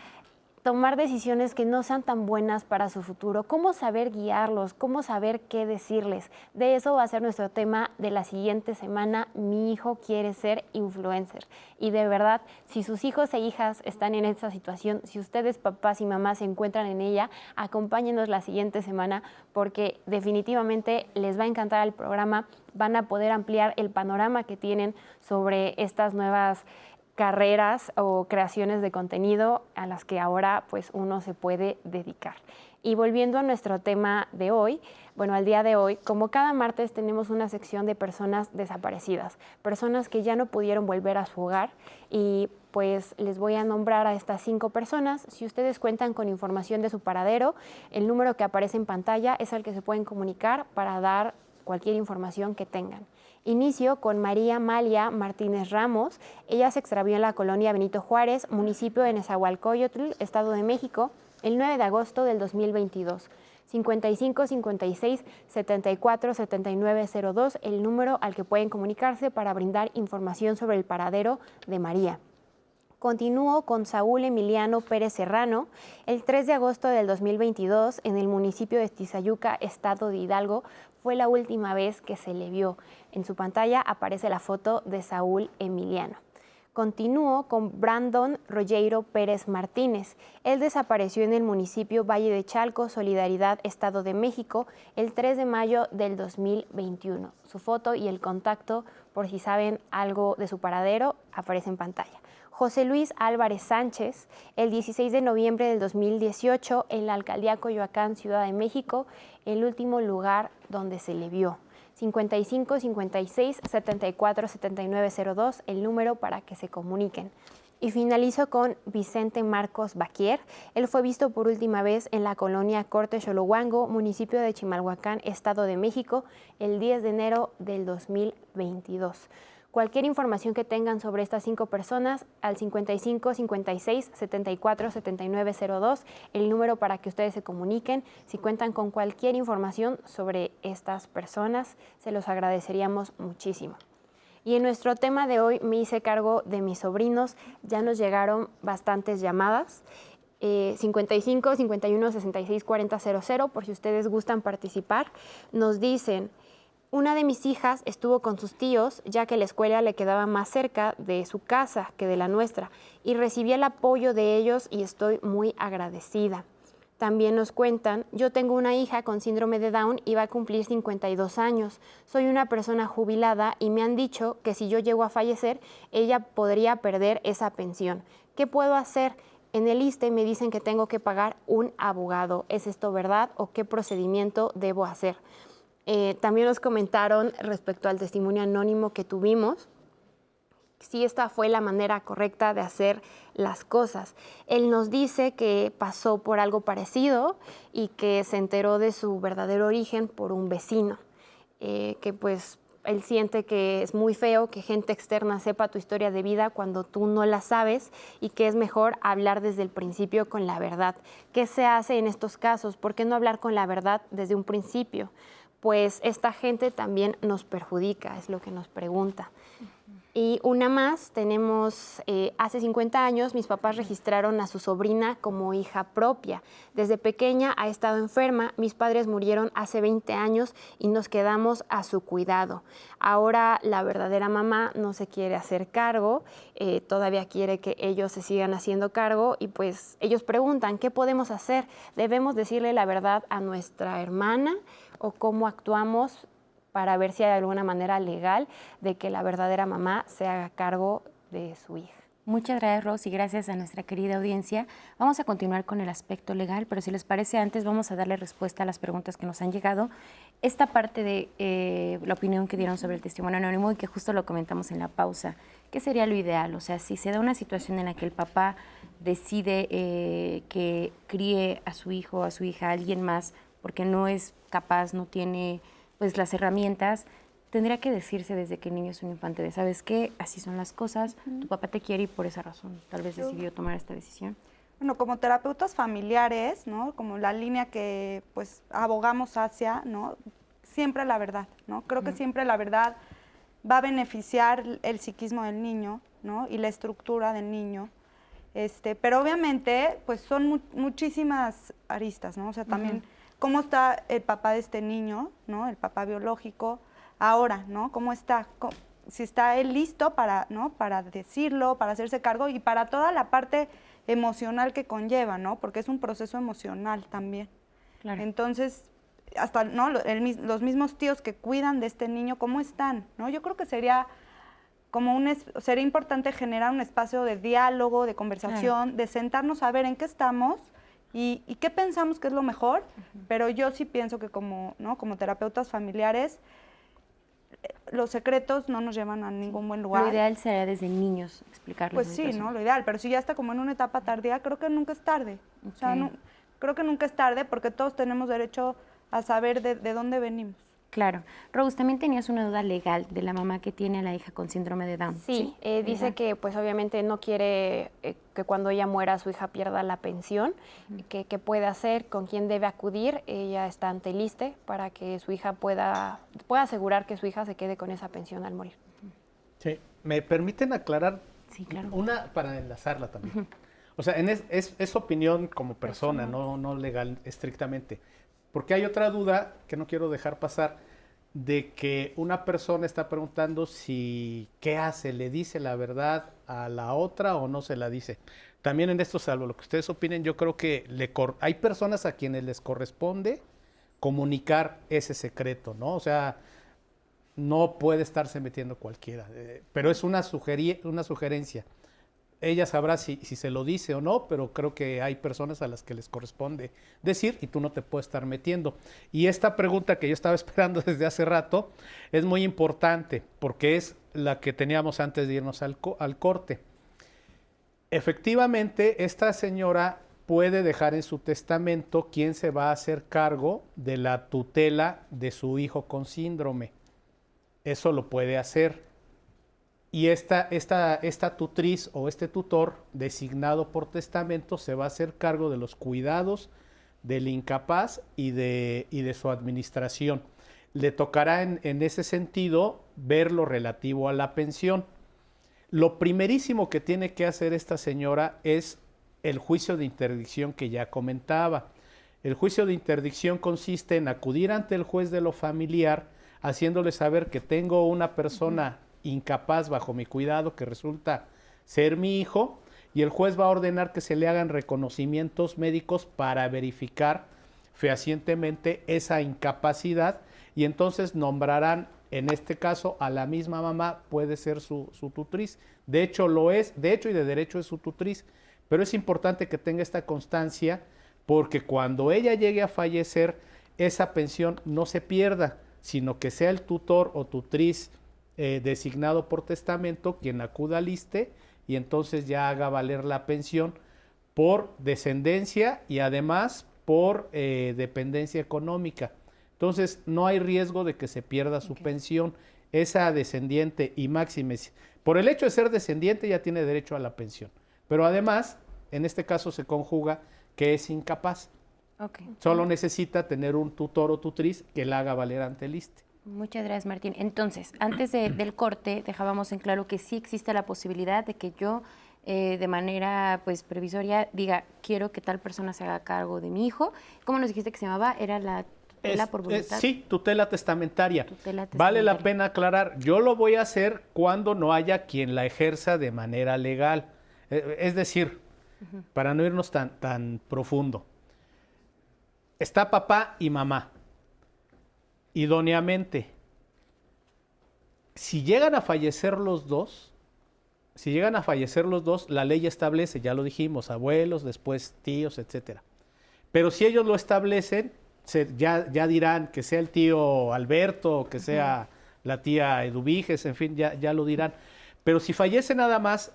tomar decisiones que no sean tan buenas para su futuro. ¿Cómo saber guiarlos? ¿Cómo saber qué decirles? De eso va a ser nuestro tema de la siguiente semana. Mi hijo quiere ser influencer. Y de verdad, si sus hijos e hijas están en esta situación, si ustedes, papás y mamás, se encuentran en ella, acompáñenos la siguiente semana porque definitivamente les va a encantar el programa. Van a poder ampliar el panorama que tienen sobre estas nuevas carreras o creaciones de contenido a las que ahora pues uno se puede dedicar. Y volviendo a nuestro tema de hoy, bueno, al día de hoy, como cada martes tenemos una sección de personas desaparecidas, personas que ya no pudieron volver a su hogar y pues les voy a nombrar a estas 5 personas. Si ustedes cuentan con información de su paradero, el número que aparece en pantalla es al que se pueden comunicar para dar cualquier información que tengan. Inicio con María Malia Martínez Ramos. Ella se extravió en la colonia Benito Juárez, municipio de Nezahualcóyotl, Estado de México, el 9 de agosto del 2022. 55 56 74 79 02, el número al que pueden comunicarse para brindar información sobre el paradero de María. Continúo con Saúl Emiliano Pérez Serrano. El 3 de agosto del 2022, en el municipio de Tizayuca, Estado de Hidalgo, fue la última vez que se le vio. En su pantalla aparece la foto de Saúl Emiliano. Continúo con Brandon Rogeiro Pérez Martínez. Él desapareció en el municipio Valle de Chalco, Solidaridad, Estado de México, el 3 de mayo del 2021. Su foto y el contacto, por si saben algo de su paradero, aparece en pantalla. José Luis Álvarez Sánchez, el 16 de noviembre del 2018, en la alcaldía Coyoacán, Ciudad de México, el último lugar donde se le vio. 55 56 74 79 02, el número para que se comuniquen. Y finalizo con Vicente Marcos Baquier. Él fue visto por última vez en la colonia Corte Xolohuango, municipio de Chimalhuacán, Estado de México, el 10 de enero del 2022. Cualquier información que tengan sobre estas 5 personas, al 55 56 74 79 02, el número para que ustedes se comuniquen. Si cuentan con cualquier información sobre estas personas, se los agradeceríamos muchísimo. Y en nuestro tema de hoy me hice cargo de mis sobrinos. Ya nos llegaron bastantes llamadas. 55 51 66 40 00, por si ustedes gustan participar. Nos dicen: una de mis hijas estuvo con sus tíos, ya que la escuela le quedaba más cerca de su casa que de la nuestra, y recibí el apoyo de ellos y estoy muy agradecida. También nos cuentan: yo tengo una hija con síndrome de Down y va a cumplir 52 años. Soy una persona jubilada y me han dicho que si yo llego a fallecer, ella podría perder esa pensión. ¿Qué puedo hacer? En el ISSSTE me dicen que tengo que pagar un abogado. ¿Es esto verdad o qué procedimiento debo hacer? También nos comentaron respecto al testimonio anónimo que tuvimos, si esta fue la manera correcta de hacer las cosas. Él nos dice que pasó por algo parecido y que se enteró de su verdadero origen por un vecino, que pues él siente que es muy feo que gente externa sepa tu historia de vida cuando tú no la sabes y que es mejor hablar desde el principio con la verdad. ¿Qué se hace en estos casos? ¿Por qué no hablar con la verdad desde un principio? Pues esta gente también nos perjudica, es lo que nos pregunta. Y una más, tenemos, hace 50 años mis papás registraron a su sobrina como hija propia. Desde pequeña ha estado enferma, mis padres murieron hace 20 años y nos quedamos a su cuidado. Ahora la verdadera mamá no se quiere hacer cargo, todavía quiere que ellos se sigan haciendo cargo y pues ellos preguntan, ¿qué podemos hacer? ¿Debemos decirle la verdad a nuestra hermana o cómo actuamos para ver si hay alguna manera legal de que la verdadera mamá se haga cargo de su hija? Muchas gracias, Rosy, y gracias a nuestra querida audiencia. Vamos a continuar con el aspecto legal, pero si les parece, antes vamos a darle respuesta a las preguntas que nos han llegado. Esta parte de la opinión que dieron sobre el testimonio anónimo y que justo lo comentamos en la pausa, ¿qué sería lo ideal? O sea, si se da una situación en la que el papá decide que críe a su hijo o a su hija alguien más porque no es capaz, no tiene pues las herramientas, tendría que decirse desde que el niño es un infante de, ¿sabes qué? Así son las cosas, tu papá te quiere y por esa razón tal vez decidió tomar esta decisión. Bueno, como terapeutas familiares, ¿no? Como la línea que pues abogamos hacia, ¿no? Siempre la verdad, ¿no? Creo que siempre la verdad va a beneficiar el psiquismo del niño, ¿no? Y la estructura del niño. Pero obviamente, pues son muchísimas aristas, ¿no? O sea, también cómo está el papá de este niño, ¿no? El papá biológico, ahora, ¿no? ¿Cómo está? Si está él listo para, ¿no? Para decirlo, para hacerse cargo y para toda la parte emocional que conlleva, ¿no? Porque es un proceso emocional también. Claro. Entonces, hasta, ¿no? Los mismos tíos que cuidan de este niño, ¿cómo están? ¿No? Yo creo que sería como sería importante generar un espacio de diálogo, de conversación, de sentarnos a ver en qué estamos y qué pensamos que es lo mejor, pero yo sí pienso que como, ¿no? Como terapeutas familiares, los secretos no nos llevan a ningún buen lugar. Lo ideal sería desde niños explicarles. Pues sí, ¿no? Lo ideal, pero si ya está como en una etapa tardía, creo que nunca es tarde. O sea, creo que nunca es tarde porque todos tenemos derecho a saber de dónde venimos. Claro. Rose, también tenías una duda legal de la mamá que tiene a la hija con síndrome de Down. Sí, dice que pues obviamente no quiere que cuando ella muera su hija pierda la pensión, que puede hacer, con quién debe acudir. Ella está ante el ISSSTE para que su hija pueda asegurar que su hija se quede con esa pensión al morir. Sí, ¿me permiten aclarar Sí, claro. una para enlazarla también? O sea, es opinión como persona, no legal estrictamente. Porque hay otra duda que no quiero dejar pasar, de que una persona está preguntando si, ¿qué hace? ¿Le dice la verdad a la otra o no se la dice? También en esto, salvo lo que ustedes opinen, yo creo que hay personas a quienes les corresponde comunicar ese secreto, ¿no? O sea, no puede estarse metiendo cualquiera, pero es una sugerencia. Ella sabrá si se lo dice o no, pero creo que hay personas a las que les corresponde decir y tú no te puedes estar metiendo. Y esta pregunta que yo estaba esperando desde hace rato es muy importante porque es la que teníamos antes de irnos al corte. Efectivamente, esta señora puede dejar en su testamento quién se va a hacer cargo de la tutela de su hijo con síndrome. Eso lo puede hacer. Y esta tutriz o este tutor designado por testamento se va a hacer cargo de los cuidados del incapaz y de su administración. Le tocará en ese sentido ver lo relativo a la pensión. Lo primerísimo que tiene que hacer esta señora es el juicio de interdicción que ya comentaba. El juicio de interdicción consiste en acudir ante el juez de lo familiar, haciéndole saber que tengo una persona incapaz bajo mi cuidado que resulta ser mi hijo, y el juez va a ordenar que se le hagan reconocimientos médicos para verificar fehacientemente esa incapacidad, y entonces nombrarán en este caso a la misma mamá, puede ser su tutriz. De hecho lo es, de hecho y de derecho es su tutriz, pero es importante que tenga esta constancia porque cuando ella llegue a fallecer, esa pensión no se pierda, sino que sea el tutor o tutriz designado por testamento quien acuda al ISSSTE y entonces ya haga valer la pensión por descendencia y además por dependencia económica. Entonces no hay riesgo de que se pierda su pensión. Esa descendiente y máximes, por el hecho de ser descendiente ya tiene derecho a la pensión, pero además en este caso se conjuga que es incapaz. Solo necesita tener un tutor o tutriz que la haga valer ante el ISSSTE. Muchas gracias, Martín. Entonces, antes del corte, dejábamos en claro que sí existe la posibilidad de que yo, de manera pues previsoria, diga, quiero que tal persona se haga cargo de mi hijo. ¿Cómo nos dijiste que se llamaba? ¿Era la tutela por voluntad? Sí, tutela testamentaria. Tutela testamentaria. Vale la pena aclarar, yo lo voy a hacer cuando no haya quien la ejerza de manera legal. Es decir, para no irnos tan profundo, está papá y mamá. Idóneamente, si llegan a fallecer los dos, la ley establece, ya lo dijimos, abuelos, después tíos, etcétera. Pero si ellos lo establecen, ya dirán que sea el tío Alberto, que sea la tía Eduviges, en fin, ya lo dirán. Pero si fallece nada más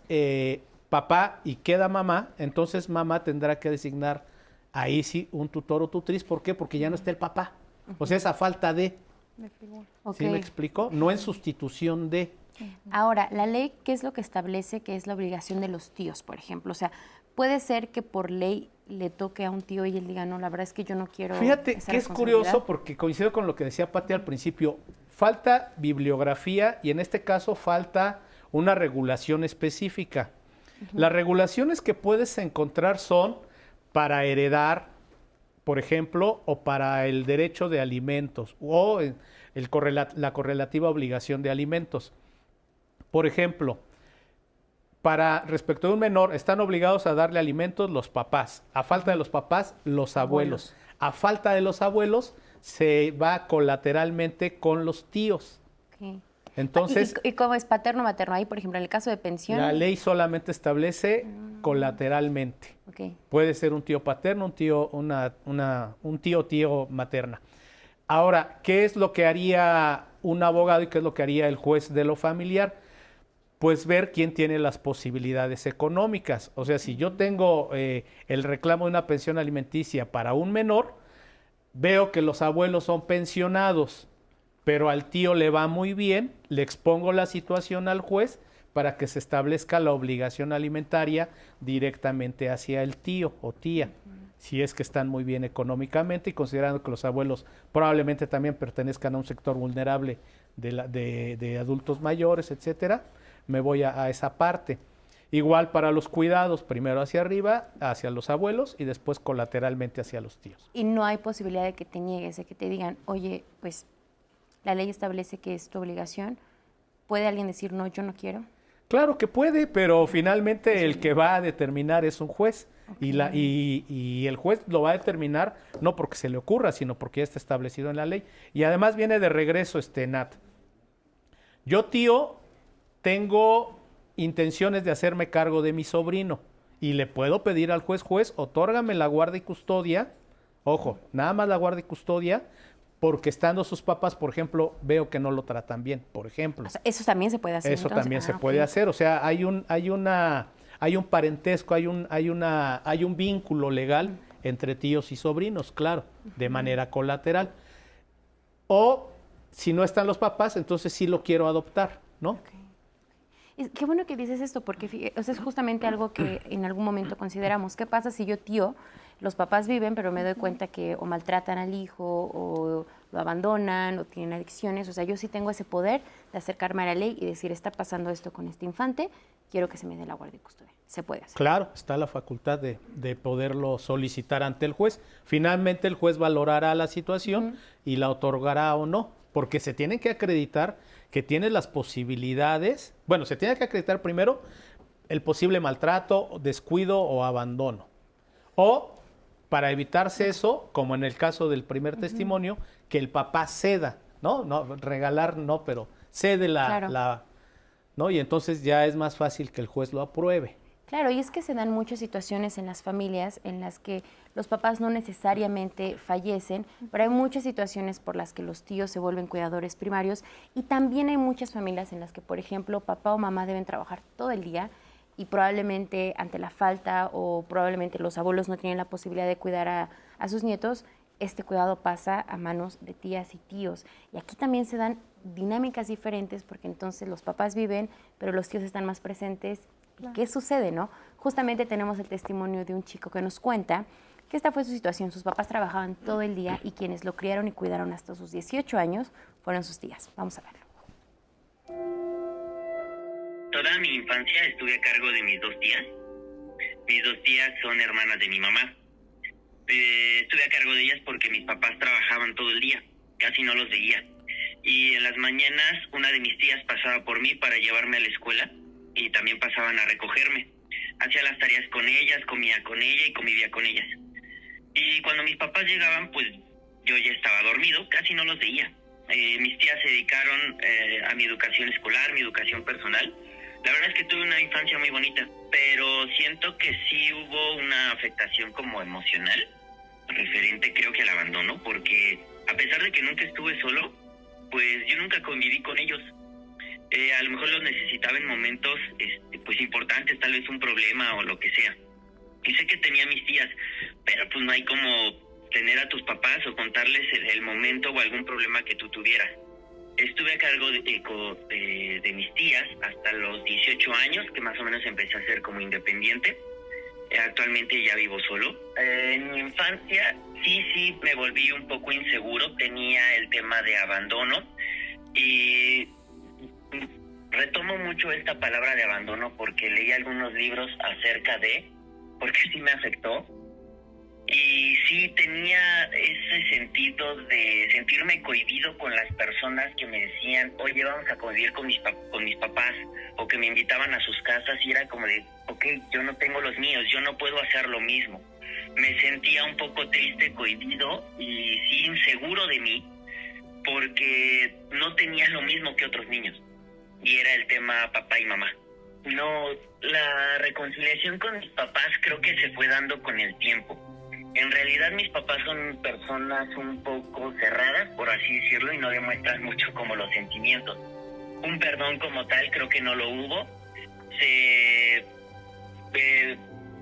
papá y queda mamá, entonces mamá tendrá que designar ahí sí un tutor o tutriz. ¿Por qué? Porque ya no está el papá. O sea, esa falta de, Ok. ¿Sí me explico? No en sustitución de... Ahora, la ley, ¿qué es lo que establece que es la obligación de los tíos, por ejemplo? O sea, puede ser que por ley le toque a un tío y él diga, no, la verdad es que yo no quiero. Fíjate esa que es responsabilidad. curioso porque coincido con lo que decía Pati al principio. Falta bibliografía y en este caso falta una regulación específica. Las regulaciones que puedes encontrar son para heredar, por ejemplo, o para el derecho de alimentos o la correlativa obligación de alimentos. Por ejemplo, respecto de un menor, están obligados a darle alimentos los papás. A falta de los papás, los abuelos. A falta de los abuelos, se va colateralmente con los tíos. Ok. Entonces, ¿Y cómo es paterno-materno? Ahí, por ejemplo, en el caso de pensión. la ley solamente establece colateralmente. Ok. Puede ser un tío paterno, un tío materna. Ahora, ¿qué es lo que haría un abogado y qué es lo que haría el juez de lo familiar? Pues ver quién tiene las posibilidades económicas. O sea, si yo tengo el reclamo de una pensión alimenticia para un menor, veo que los abuelos son pensionados, pero al tío le va muy bien, le expongo la situación al juez para que se establezca la obligación alimentaria directamente hacia el tío o tía, si es que están muy bien económicamente y considerando que los abuelos probablemente también pertenezcan a un sector vulnerable de adultos mayores, etcétera. Me voy a esa parte. Igual para los cuidados, primero hacia arriba, hacia los abuelos y después colateralmente hacia los tíos. Y no hay posibilidad de que te niegues, de que te digan, oye, pues la ley establece que es tu obligación. ¿Puede alguien decir, no, yo no quiero? Claro que puede, pero finalmente el que va a determinar es un juez. Y el juez lo va a determinar no porque se le ocurra, sino porque ya está establecido en la ley. Y además viene de regreso Nat. Yo, tío, tengo intenciones de hacerme cargo de mi sobrino y le puedo pedir al juez, otórgame la guardia y custodia, ojo, nada más la guardia y custodia, porque estando sus papás, por ejemplo, veo que no lo tratan bien, por ejemplo. O sea, eso también se puede hacer. Eso entonces. también se Ok. puede hacer, o sea, hay un parentesco, hay un vínculo legal entre tíos y sobrinos, claro, de manera colateral. O si no están los papás, entonces sí lo quiero adoptar, ¿no? Ok. Y qué bueno que dices esto, porque o sea, es justamente algo que en algún momento consideramos. ¿Qué pasa si yo, tío, los papás viven, pero me doy cuenta que o maltratan al hijo, o lo abandonan, o tienen adicciones? O sea, yo sí tengo ese poder de acercarme a la ley y decir, está pasando esto con este infante, quiero que se me dé la guardia y custodia. Se puede hacer. Claro, está la facultad de poderlo solicitar ante el juez. Finalmente el juez valorará la situación y la otorgará o no, porque se tienen que acreditar que tienes las posibilidades. Bueno, se tiene que acreditar primero el posible maltrato, descuido o abandono. O, para evitarse eso, como en el caso del primer testimonio, que el papá ceda, ¿no? No, regalar no, pero cede ¿no? Y entonces ya es más fácil que el juez lo apruebe. Claro, y es que se dan muchas situaciones en las familias en las que los papás no necesariamente fallecen, pero hay muchas situaciones por las que los tíos se vuelven cuidadores primarios y también hay muchas familias en las que, por ejemplo, papá o mamá deben trabajar todo el día y probablemente ante la falta o probablemente los abuelos no tienen la posibilidad de cuidar a sus nietos, este cuidado pasa a manos de tías y tíos. Y aquí también se dan dinámicas diferentes porque entonces los papás viven, pero los tíos están más presentes. Claro. ¿Qué sucede, no? Justamente tenemos el testimonio de un chico que nos cuenta que esta fue su situación. Sus papás trabajaban todo el día y quienes lo criaron y cuidaron hasta sus 18 años fueron sus tías. Vamos a verlo. Toda mi infancia estuve a cargo de mis dos tías. Mis dos tías son hermanas de mi mamá. Estuve a cargo de ellas porque mis papás trabajaban todo el día, casi no los veía. Y en las mañanas una de mis tías pasaba por mí para llevarme a la escuela y también pasaban a recogerme. Hacía las tareas con ellas, comía con ella y convivía con ellas. Y cuando mis papás llegaban, pues yo ya estaba dormido, casi no los veía. Mis tías se dedicaron a mi educación escolar, mi educación personal. La verdad es que tuve una infancia muy bonita, pero siento que sí hubo una afectación como emocional, referente creo que al abandono, porque a pesar de que nunca estuve solo, pues yo nunca conviví con ellos. A lo mejor los necesitaba en momentos pues importantes, tal vez un problema o lo que sea. Y sé que tenía mis tías, pero pues no hay como tener a tus papás o contarles el momento o algún problema que tú tuvieras. Estuve a cargo de mis tías hasta los 18 años, que más o menos empecé a ser como independiente. Actualmente ya vivo solo. En mi infancia sí me volví un poco inseguro, tenía el tema de abandono y retomo mucho esta palabra de abandono porque leí algunos libros acerca de, porque sí me afectó. Y sí tenía ese sentido de sentirme cohibido con las personas que me decían, oye, vamos a convivir con mis papás, o que me invitaban a sus casas y era como de, ok, yo no tengo los míos, yo no puedo hacer lo mismo. Me sentía un poco triste, cohibido y sí inseguro de mí porque no tenía lo mismo que otros niños. Y era el tema papá y mamá. No, la reconciliación con mis papás creo que se fue dando con el tiempo. En realidad mis papás son personas un poco cerradas, por así decirlo, y no demuestran mucho como los sentimientos. Un perdón como tal creo que no lo hubo. Se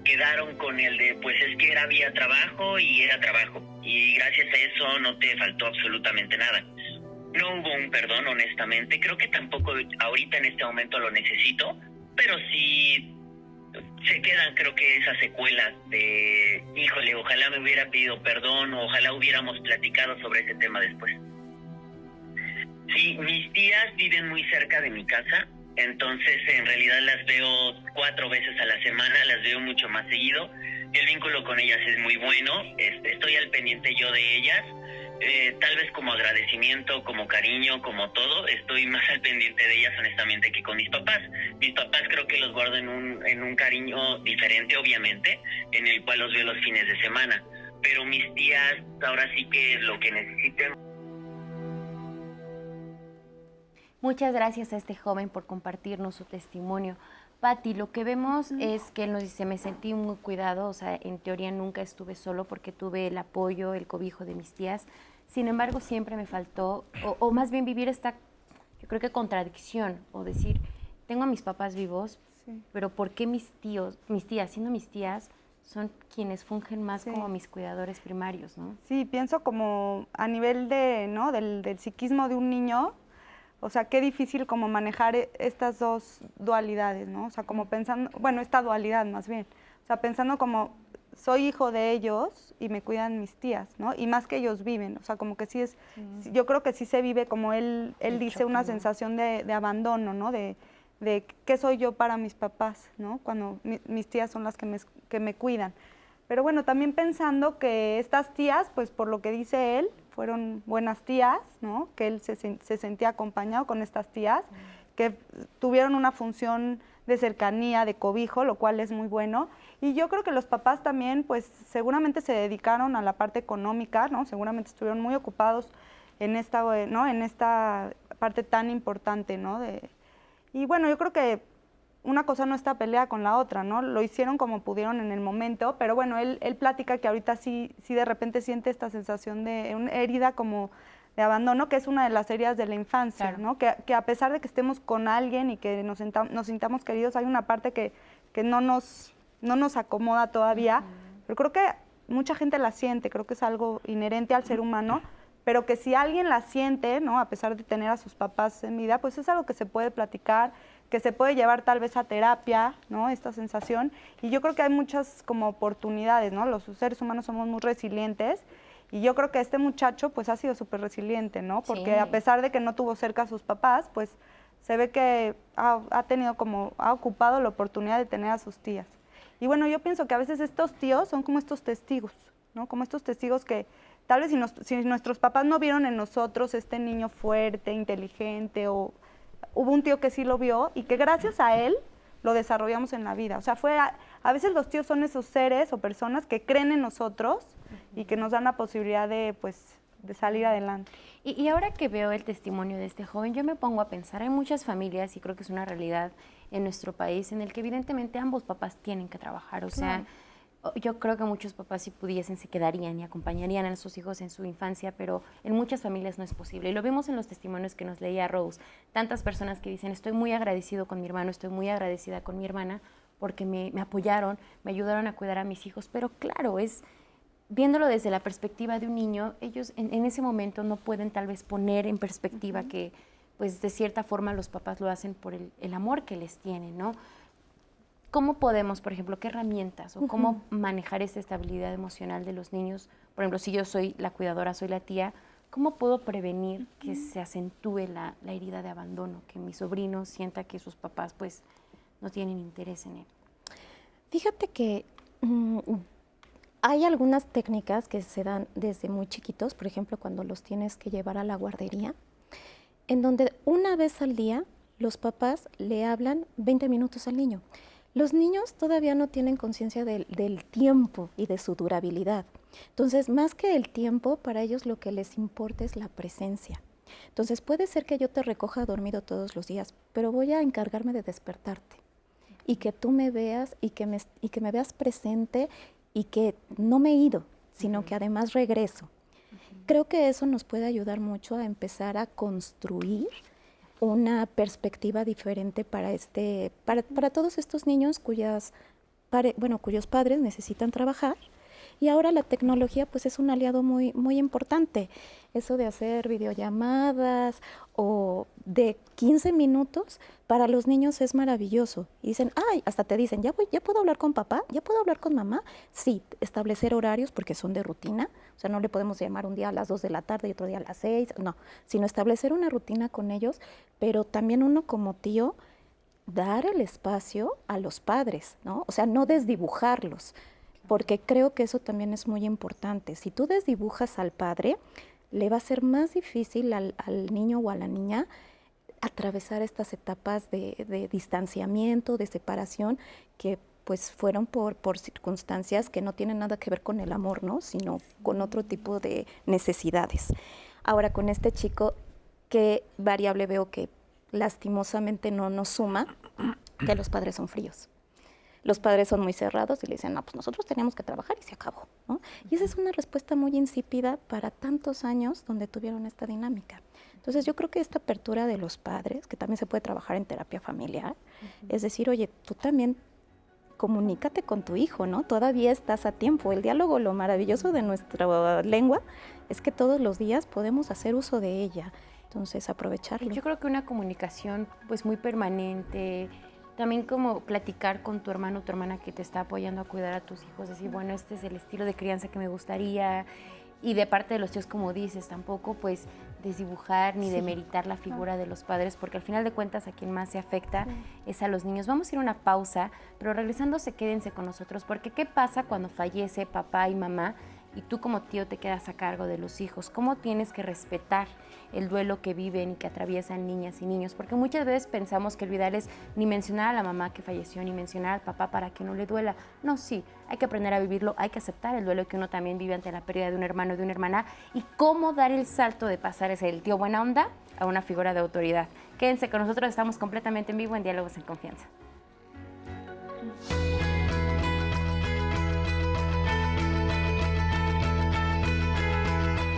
quedaron con el de, pues es que había trabajo y era trabajo. Y gracias a eso no te faltó absolutamente nada. No hubo un perdón, honestamente. Creo que tampoco ahorita en este momento lo necesito, pero sí se quedan, creo que esas secuelas de, híjole, ojalá me hubiera pedido perdón o ojalá hubiéramos platicado sobre ese tema después. Sí, mis tías viven muy cerca de mi casa, entonces en realidad las veo 4 veces a la semana, las veo mucho más seguido. El vínculo con ellas es muy bueno, estoy al pendiente yo de ellas. Tal vez como agradecimiento, como cariño, como todo, estoy más al pendiente de ellas honestamente que con mis papás. Mis papás creo que los guardo en un cariño diferente, obviamente, en el cual los veo los fines de semana. Pero mis tías, ahora sí que lo que necesiten. Muchas gracias a este joven por compartirnos su testimonio. Pati, lo que vemos es que él nos dice, me sentí muy cuidado, o sea, en teoría nunca estuve solo porque tuve el apoyo, el cobijo de mis tías. Sin embargo, siempre me faltó, o más bien vivir esta, yo creo que contradicción, o decir, tengo a mis papás vivos, sí, pero ¿por qué mis tías, siendo mis tías, son quienes fungen más como mis cuidadores primarios, ¿no? Sí, pienso como a nivel de, ¿no? del psiquismo de un niño. O sea, qué difícil como manejar estas dos dualidades, ¿no? O sea, como pensando, bueno, esta dualidad más bien. O sea, pensando como, soy hijo de ellos y me cuidan mis tías, ¿no? Y más que ellos viven, o sea, como que sí es, yo creo que sí se vive como él dice, una sensación de abandono, ¿no? De qué soy yo para mis papás, ¿no? Cuando mis tías son las que me cuidan. Pero bueno, también pensando que estas tías, pues por lo que dice él, fueron buenas tías, ¿no? Que él se sentía acompañado con estas tías, que tuvieron una función de cercanía, de cobijo, lo cual es muy bueno. Y yo creo que los papás también, pues seguramente se dedicaron a la parte económica, ¿no? Seguramente estuvieron muy ocupados en esta, ¿no? En esta parte tan importante, ¿no? Y bueno, yo creo que una cosa no está pelea con la otra, ¿no? Lo hicieron como pudieron en el momento, pero bueno, él platica que ahorita sí de repente siente esta sensación de una herida como de abandono, que es una de las heridas de la infancia, claro, ¿no? Que a pesar de que estemos con alguien y que nos sintamos queridos, hay una parte que no nos acomoda todavía, pero creo que mucha gente la siente, creo que es algo inherente al ser humano, pero que si alguien la siente, ¿no? A pesar de tener a sus papás en vida, pues es algo que se puede platicar, que se puede llevar tal vez a terapia, ¿no? Esta sensación. Y yo creo que hay muchas como oportunidades, ¿no? Los seres humanos somos muy resilientes y yo creo que este muchacho pues ha sido súper resiliente, ¿no? Porque a pesar de que no tuvo cerca a sus papás, pues se ve que ha ocupado la oportunidad de tener a sus tías. Y bueno, yo pienso que a veces estos tíos son como estos testigos, ¿no? Como estos testigos que tal vez si nuestros papás no vieron en nosotros este niño fuerte, inteligente, o hubo un tío que sí lo vio y que gracias a él lo desarrollamos en la vida. O sea, a veces los tíos son esos seres o personas que creen en nosotros y que nos dan la posibilidad de salir adelante. Y ahora que veo el testimonio de este joven, yo me pongo a pensar, hay muchas familias, y creo que es una realidad en nuestro país, en el que evidentemente ambos papás tienen que trabajar. O sea, yo creo que muchos papás, si pudiesen, se quedarían y acompañarían a sus hijos en su infancia, pero en muchas familias no es posible. Y lo vimos en los testimonios que nos leía Rose. Tantas personas que dicen, estoy muy agradecido con mi hermano, estoy muy agradecida con mi hermana, porque me apoyaron, me ayudaron a cuidar a mis hijos. Pero claro, viéndolo desde la perspectiva de un niño, ellos en ese momento no pueden tal vez poner en perspectiva que pues de cierta forma los papás lo hacen por el amor que les tienen, ¿no? ¿Cómo podemos, por ejemplo, qué herramientas o cómo manejar esta estabilidad emocional de los niños? Por ejemplo, si yo soy la cuidadora, soy la tía, ¿cómo puedo prevenir que se acentúe la herida de abandono, que mi sobrino sienta que sus papás pues no tienen interés en él? Fíjate que hay algunas técnicas que se dan desde muy chiquitos, por ejemplo, cuando los tienes que llevar a la guardería, en donde una vez al día los papás le hablan 20 minutos al niño. Los niños todavía no tienen conciencia del tiempo y de su durabilidad. Entonces, más que el tiempo, para ellos lo que les importa es la presencia. Entonces, puede ser que yo te recoja dormido todos los días, pero voy a encargarme de despertarte y que tú me veas y que me veas presente y que no me he ido, sino que además regreso. Creo que eso nos puede ayudar mucho a empezar a construir una perspectiva diferente para todos estos niños cuyos padres necesitan trabajar. Y ahora la tecnología pues es un aliado muy, muy importante. Eso de hacer videollamadas o de 15 minutos para los niños es maravilloso. Y dicen, ay, hasta te dicen, ¿ya puedo hablar con papá? ¿Ya puedo hablar con mamá? Sí, establecer horarios porque son de rutina. O sea, no le podemos llamar un día a las 2 de la tarde y otro día a las 6. No, sino establecer una rutina con ellos, pero también uno como tío, dar el espacio a los padres, ¿no? O sea, no desdibujarlos, porque creo que eso también es muy importante. Si tú desdibujas al padre, le va a ser más difícil al niño o a la niña atravesar estas etapas de distanciamiento, de separación, que pues fueron por circunstancias que no tienen nada que ver con el amor, ¿no? Sino con otro tipo de necesidades. Ahora, con este chico, ¿qué variable veo que lastimosamente no nos suma? Que los padres son fríos. Los padres son muy cerrados y le dicen, no, pues nosotros teníamos que trabajar y se acabó, ¿no? Y esa es una respuesta muy insípida para tantos años donde tuvieron esta dinámica. Entonces yo creo que esta apertura de los padres, que también se puede trabajar en terapia familiar, es decir, oye, tú también comunícate con tu hijo, ¿no? Todavía estás a tiempo. El diálogo, lo maravilloso de nuestra lengua es que todos los días podemos hacer uso de ella. Entonces, aprovecharlo. Yo creo que una comunicación pues muy permanente, también como platicar con tu hermano o tu hermana que te está apoyando a cuidar a tus hijos, decir, bueno, este es el estilo de crianza que me gustaría, y de parte de los tíos, como dices, tampoco pues desdibujar ni demeritar la figura de los padres, porque al final de cuentas a quien más se afecta es a los niños. Vamos a ir a una pausa, pero regresando quédense con nosotros, porque ¿qué pasa cuando fallece papá y mamá y tú como tío te quedas a cargo de los hijos? ¿Cómo tienes que respetar el duelo que viven y que atraviesan niñas y niños? Porque muchas veces pensamos que olvidar es ni mencionar a la mamá que falleció, ni mencionar al papá para que no le duela. No, sí, hay que aprender a vivirlo, hay que aceptar el duelo que uno también vive ante la pérdida de un hermano o de una hermana, y cómo dar el salto de pasar de ser el tío buena onda a una figura de autoridad. Quédense con nosotros, estamos completamente en vivo en Diálogos en Confianza.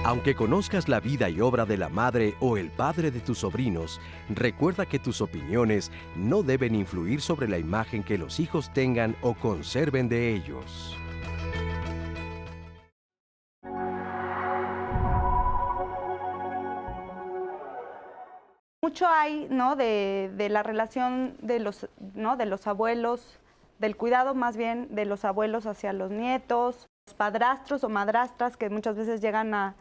Aunque conozcas la vida y obra de la madre o el padre de tus sobrinos, recuerda que tus opiniones no deben influir sobre la imagen que los hijos tengan o conserven de ellos. Mucho hay, ¿no?, de la relación de los, ¿no?, de los abuelos, del cuidado más bien de los abuelos hacia los nietos, los padrastros o madrastras que muchas veces llegan a,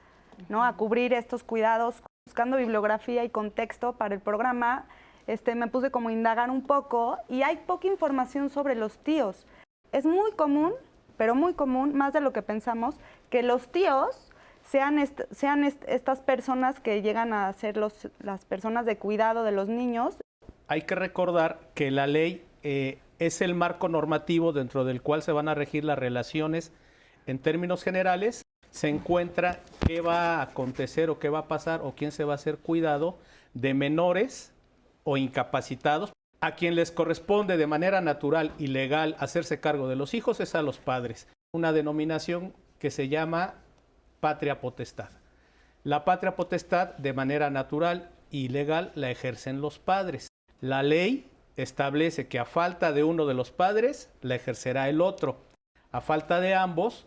¿no?, a cubrir estos cuidados. Buscando bibliografía y contexto para el programa, me puse como a indagar un poco y hay poca información sobre los tíos. Es muy común, pero muy común, más de lo que pensamos, que los tíos sean estas personas que llegan a ser las personas de cuidado de los niños. Hay que recordar que la ley es el marco normativo dentro del cual se van a regir las relaciones. En términos generales, se encuentra qué va a acontecer o qué va a pasar o quién se va a hacer cuidado de menores o incapacitados. A quien les corresponde de manera natural y legal hacerse cargo de los hijos es a los padres. Una denominación que se llama patria potestad. La patria potestad de manera natural y legal la ejercen los padres. La ley establece que a falta de uno de los padres la ejercerá el otro. A falta de ambos,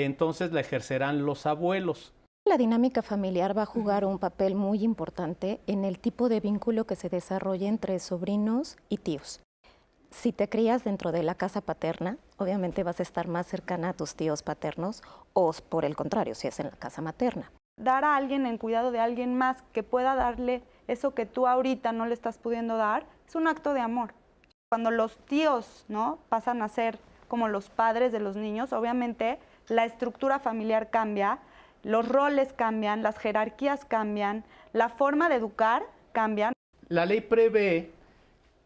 entonces la ejercerán los abuelos. La dinámica familiar va a jugar un papel muy importante en el tipo de vínculo que se desarrolla entre sobrinos y tíos. Si te crías dentro de la casa paterna, obviamente vas a estar más cercana a tus tíos paternos, o por el contrario, si es en la casa materna. Dar a alguien en cuidado de alguien más que pueda darle eso que tú ahorita no le estás pudiendo dar, es un acto de amor. Cuando los tíos, ¿no?, pasan a ser como los padres de los niños, obviamente la estructura familiar cambia, los roles cambian, las jerarquías cambian, la forma de educar cambia. La ley prevé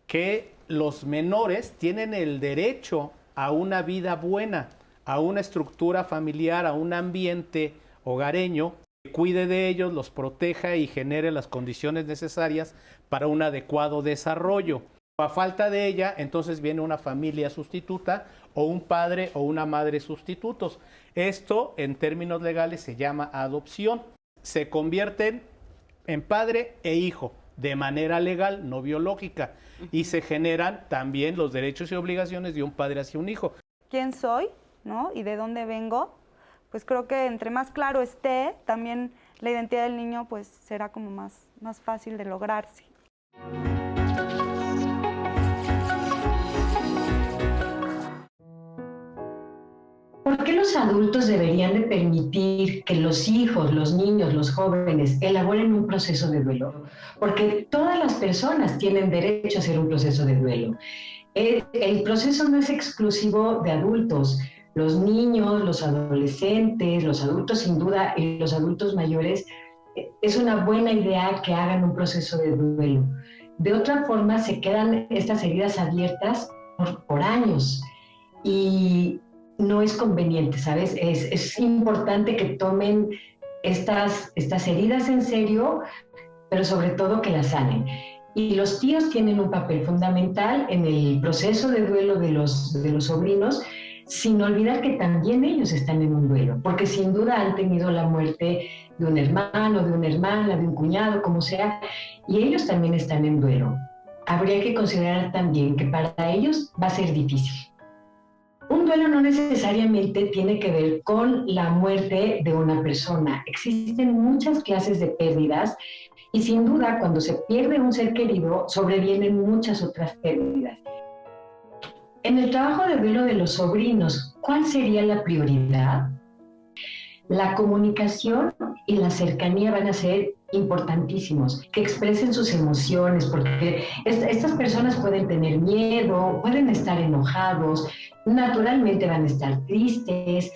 que los menores tienen el derecho a una vida buena, a una estructura familiar, a un ambiente hogareño que cuide de ellos, los proteja y genere las condiciones necesarias para un adecuado desarrollo. A falta de ella, entonces viene una familia sustituta o un padre o una madre sustitutos. Esto, en términos legales, se llama adopción. Se convierten en padre e hijo de manera legal, no biológica, y se generan también los derechos y obligaciones de un padre hacia un hijo. ¿Quién soy, no?, y de dónde vengo? Pues creo que entre más claro esté, también la identidad del niño pues será como más fácil de lograrse. ¿Por qué los adultos deberían de permitir que los hijos, los niños, los jóvenes elaboren un proceso de duelo? Porque todas las personas tienen derecho a hacer un proceso de duelo. El proceso no es exclusivo de adultos. Los niños, los adolescentes, los adultos sin duda y los adultos mayores, es una buena idea que hagan un proceso de duelo. De otra forma, se quedan estas heridas abiertas por años y no es conveniente, ¿sabes? Es importante que tomen estas heridas en serio, pero sobre todo que las sanen. Y los tíos tienen un papel fundamental en el proceso de duelo de los sobrinos, sin olvidar que también ellos están en un duelo, porque sin duda han tenido la muerte de un hermano, de una hermana, de un cuñado, como sea, y ellos también están en duelo. Habría que considerar también que para ellos va a ser difícil. Un duelo no necesariamente tiene que ver con la muerte de una persona. Existen muchas clases de pérdidas y sin duda cuando se pierde un ser querido sobrevienen muchas otras pérdidas. En el trabajo de duelo de los sobrinos, ¿cuál sería la prioridad? La comunicación y la cercanía van a ser importantísimos, que expresen sus emociones, porque estas personas pueden tener miedo, pueden estar enojados, naturalmente van a estar tristes,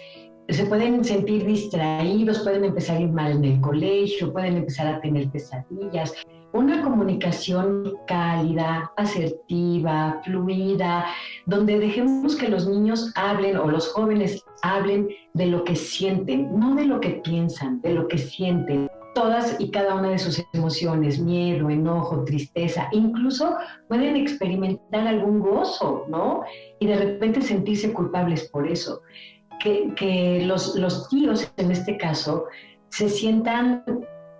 se pueden sentir distraídos, pueden empezar a ir mal en el colegio, pueden empezar a tener pesadillas. Una comunicación cálida, asertiva, fluida, donde dejemos que los niños hablen o los jóvenes hablen de lo que sienten, no de lo que piensan, de lo que sienten. Todas y cada una de sus emociones, miedo, enojo, tristeza, incluso pueden experimentar algún gozo, ¿no? Y de repente sentirse culpables por eso. Que los tíos, en este caso, se sientan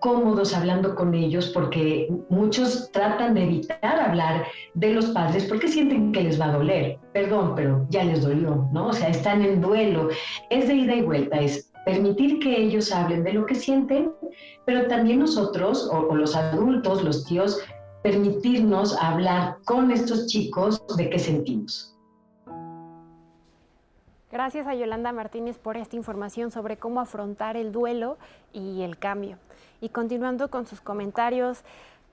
cómodos hablando con ellos, porque muchos tratan de evitar hablar de los padres porque sienten que les va a doler. Perdón, pero ya les dolió, ¿no? O sea, están en duelo. Es de ida y vuelta, es permitir que ellos hablen de lo que sienten, pero también nosotros, o los adultos, los tíos, permitirnos hablar con estos chicos de qué sentimos. Gracias a Yolanda Martínez por esta información sobre cómo afrontar el duelo y el cambio. Y continuando con sus comentarios,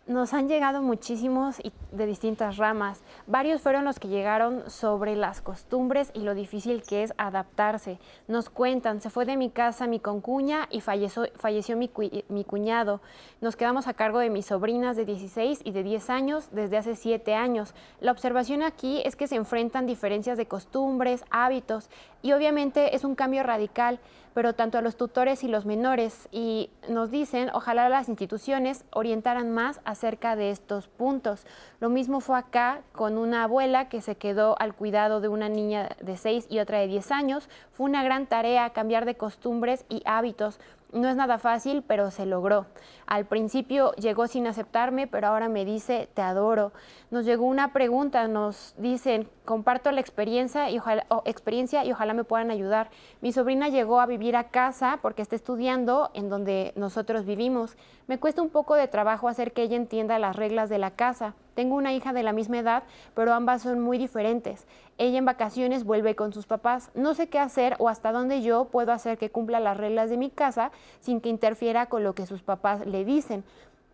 nos han llegado muchísimos y de distintas ramas. Varios fueron los que llegaron sobre las costumbres y lo difícil que es adaptarse. Nos cuentan, se fue de mi casa mi concuña y falleció mi cuñado. Nos quedamos a cargo de mis sobrinas de 16 y de 10 años desde hace 7 años. La observación aquí es que se enfrentan diferencias de costumbres, hábitos y obviamente es un cambio radical, pero tanto a los tutores y los menores, y nos dicen, ojalá las instituciones orientaran más acerca de estos puntos. Lo mismo fue acá con una abuela que se quedó al cuidado de una niña de 6 y otra de 10 años. Fue una gran tarea cambiar de costumbres y hábitos. No es nada fácil, pero se logró. Al principio llegó sin aceptarme, pero ahora me dice, te adoro. Nos llegó una pregunta, nos dicen, comparto la experiencia y ojalá me puedan ayudar. Mi sobrina llegó a vivir a casa porque está estudiando en donde nosotros vivimos. Me cuesta un poco de trabajo hacer que ella entienda las reglas de la casa. Tengo una hija de la misma edad, pero ambas son muy diferentes. Ella en vacaciones vuelve con sus papás. No sé qué hacer o hasta dónde yo puedo hacer que cumpla las reglas de mi casa sin que interfiera con lo que sus papás le dicen,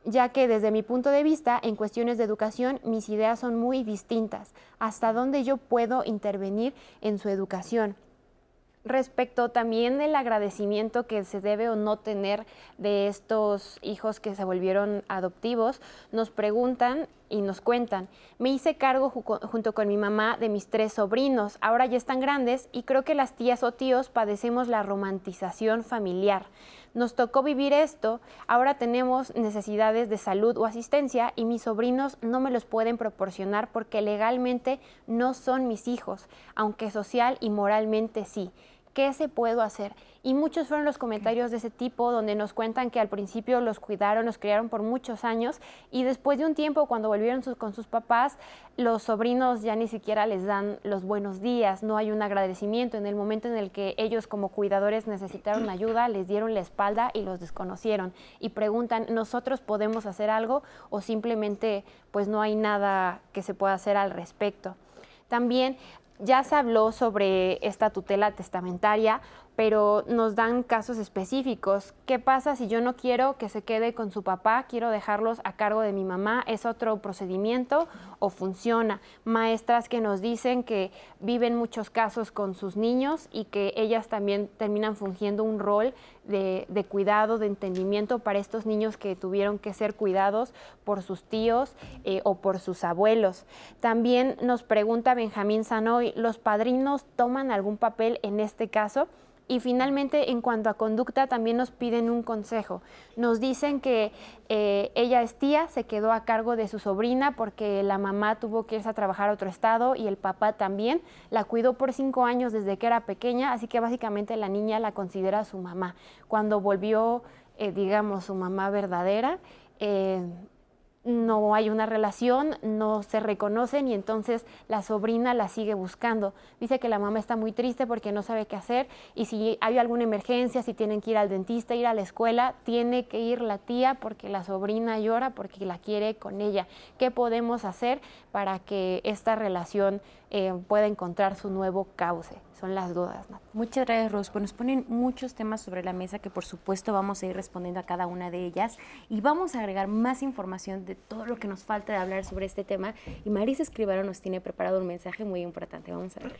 ya que desde mi punto de vista, en cuestiones de educación, mis ideas son muy distintas. ¿Hasta dónde yo puedo intervenir en su educación? Respecto también del agradecimiento que se debe o no tener de estos hijos que se volvieron adoptivos, nos preguntan y nos cuentan, me hice cargo junto con mi mamá de mis 3 sobrinos, ahora ya están grandes y creo que las tías o tíos padecemos la romantización familiar. Nos tocó vivir esto, ahora tenemos necesidades de salud o asistencia y mis sobrinos no me los pueden proporcionar porque legalmente no son mis hijos, aunque social y moralmente sí. ¿Qué se puede hacer? Y muchos fueron los comentarios de ese tipo, donde nos cuentan que al principio los cuidaron, los criaron por muchos años y después de un tiempo, cuando volvieron con sus papás, los sobrinos ya ni siquiera les dan los buenos días, no hay un agradecimiento. En el momento en el que ellos como cuidadores necesitaron ayuda, les dieron la espalda y los desconocieron. Y preguntan, ¿nosotros podemos hacer algo o simplemente pues no hay nada que se pueda hacer al respecto? También ya se habló sobre esta tutela testamentaria, pero nos dan casos específicos. ¿Qué pasa si yo no quiero que se quede con su papá? Quiero dejarlos a cargo de mi mamá. ¿Es otro procedimiento o funciona? Maestras que nos dicen que viven muchos casos con sus niños y que ellas también terminan fungiendo un rol de cuidado, de entendimiento para estos niños que tuvieron que ser cuidados por sus tíos o por sus abuelos. También nos pregunta Benjamín Sanoy, ¿los padrinos toman algún papel en este caso? Y finalmente, en cuanto a conducta, también nos piden un consejo. Nos dicen que ella es tía, se quedó a cargo de su sobrina porque la mamá tuvo que irse a trabajar a otro estado y el papá también. La cuidó por 5 años desde que era pequeña, así que básicamente la niña la considera su mamá. Cuando volvió, digamos, su mamá verdadera, no hay una relación, no se reconocen y entonces la sobrina la sigue buscando. Dice que la mamá está muy triste porque no sabe qué hacer y si hay alguna emergencia, si tienen que ir al dentista, ir a la escuela, tiene que ir la tía porque la sobrina llora porque la quiere con ella. ¿Qué podemos hacer para que esta relación pueda encontrar su nuevo cauce? Son las dudas, ¿no? Muchas gracias, Ros. Pues nos ponen muchos temas sobre la mesa que por supuesto vamos a ir respondiendo a cada una de ellas y vamos a agregar más información de todo lo que nos falta de hablar sobre este tema. Y Marisa Escribano nos tiene preparado un mensaje muy importante. Vamos a ver.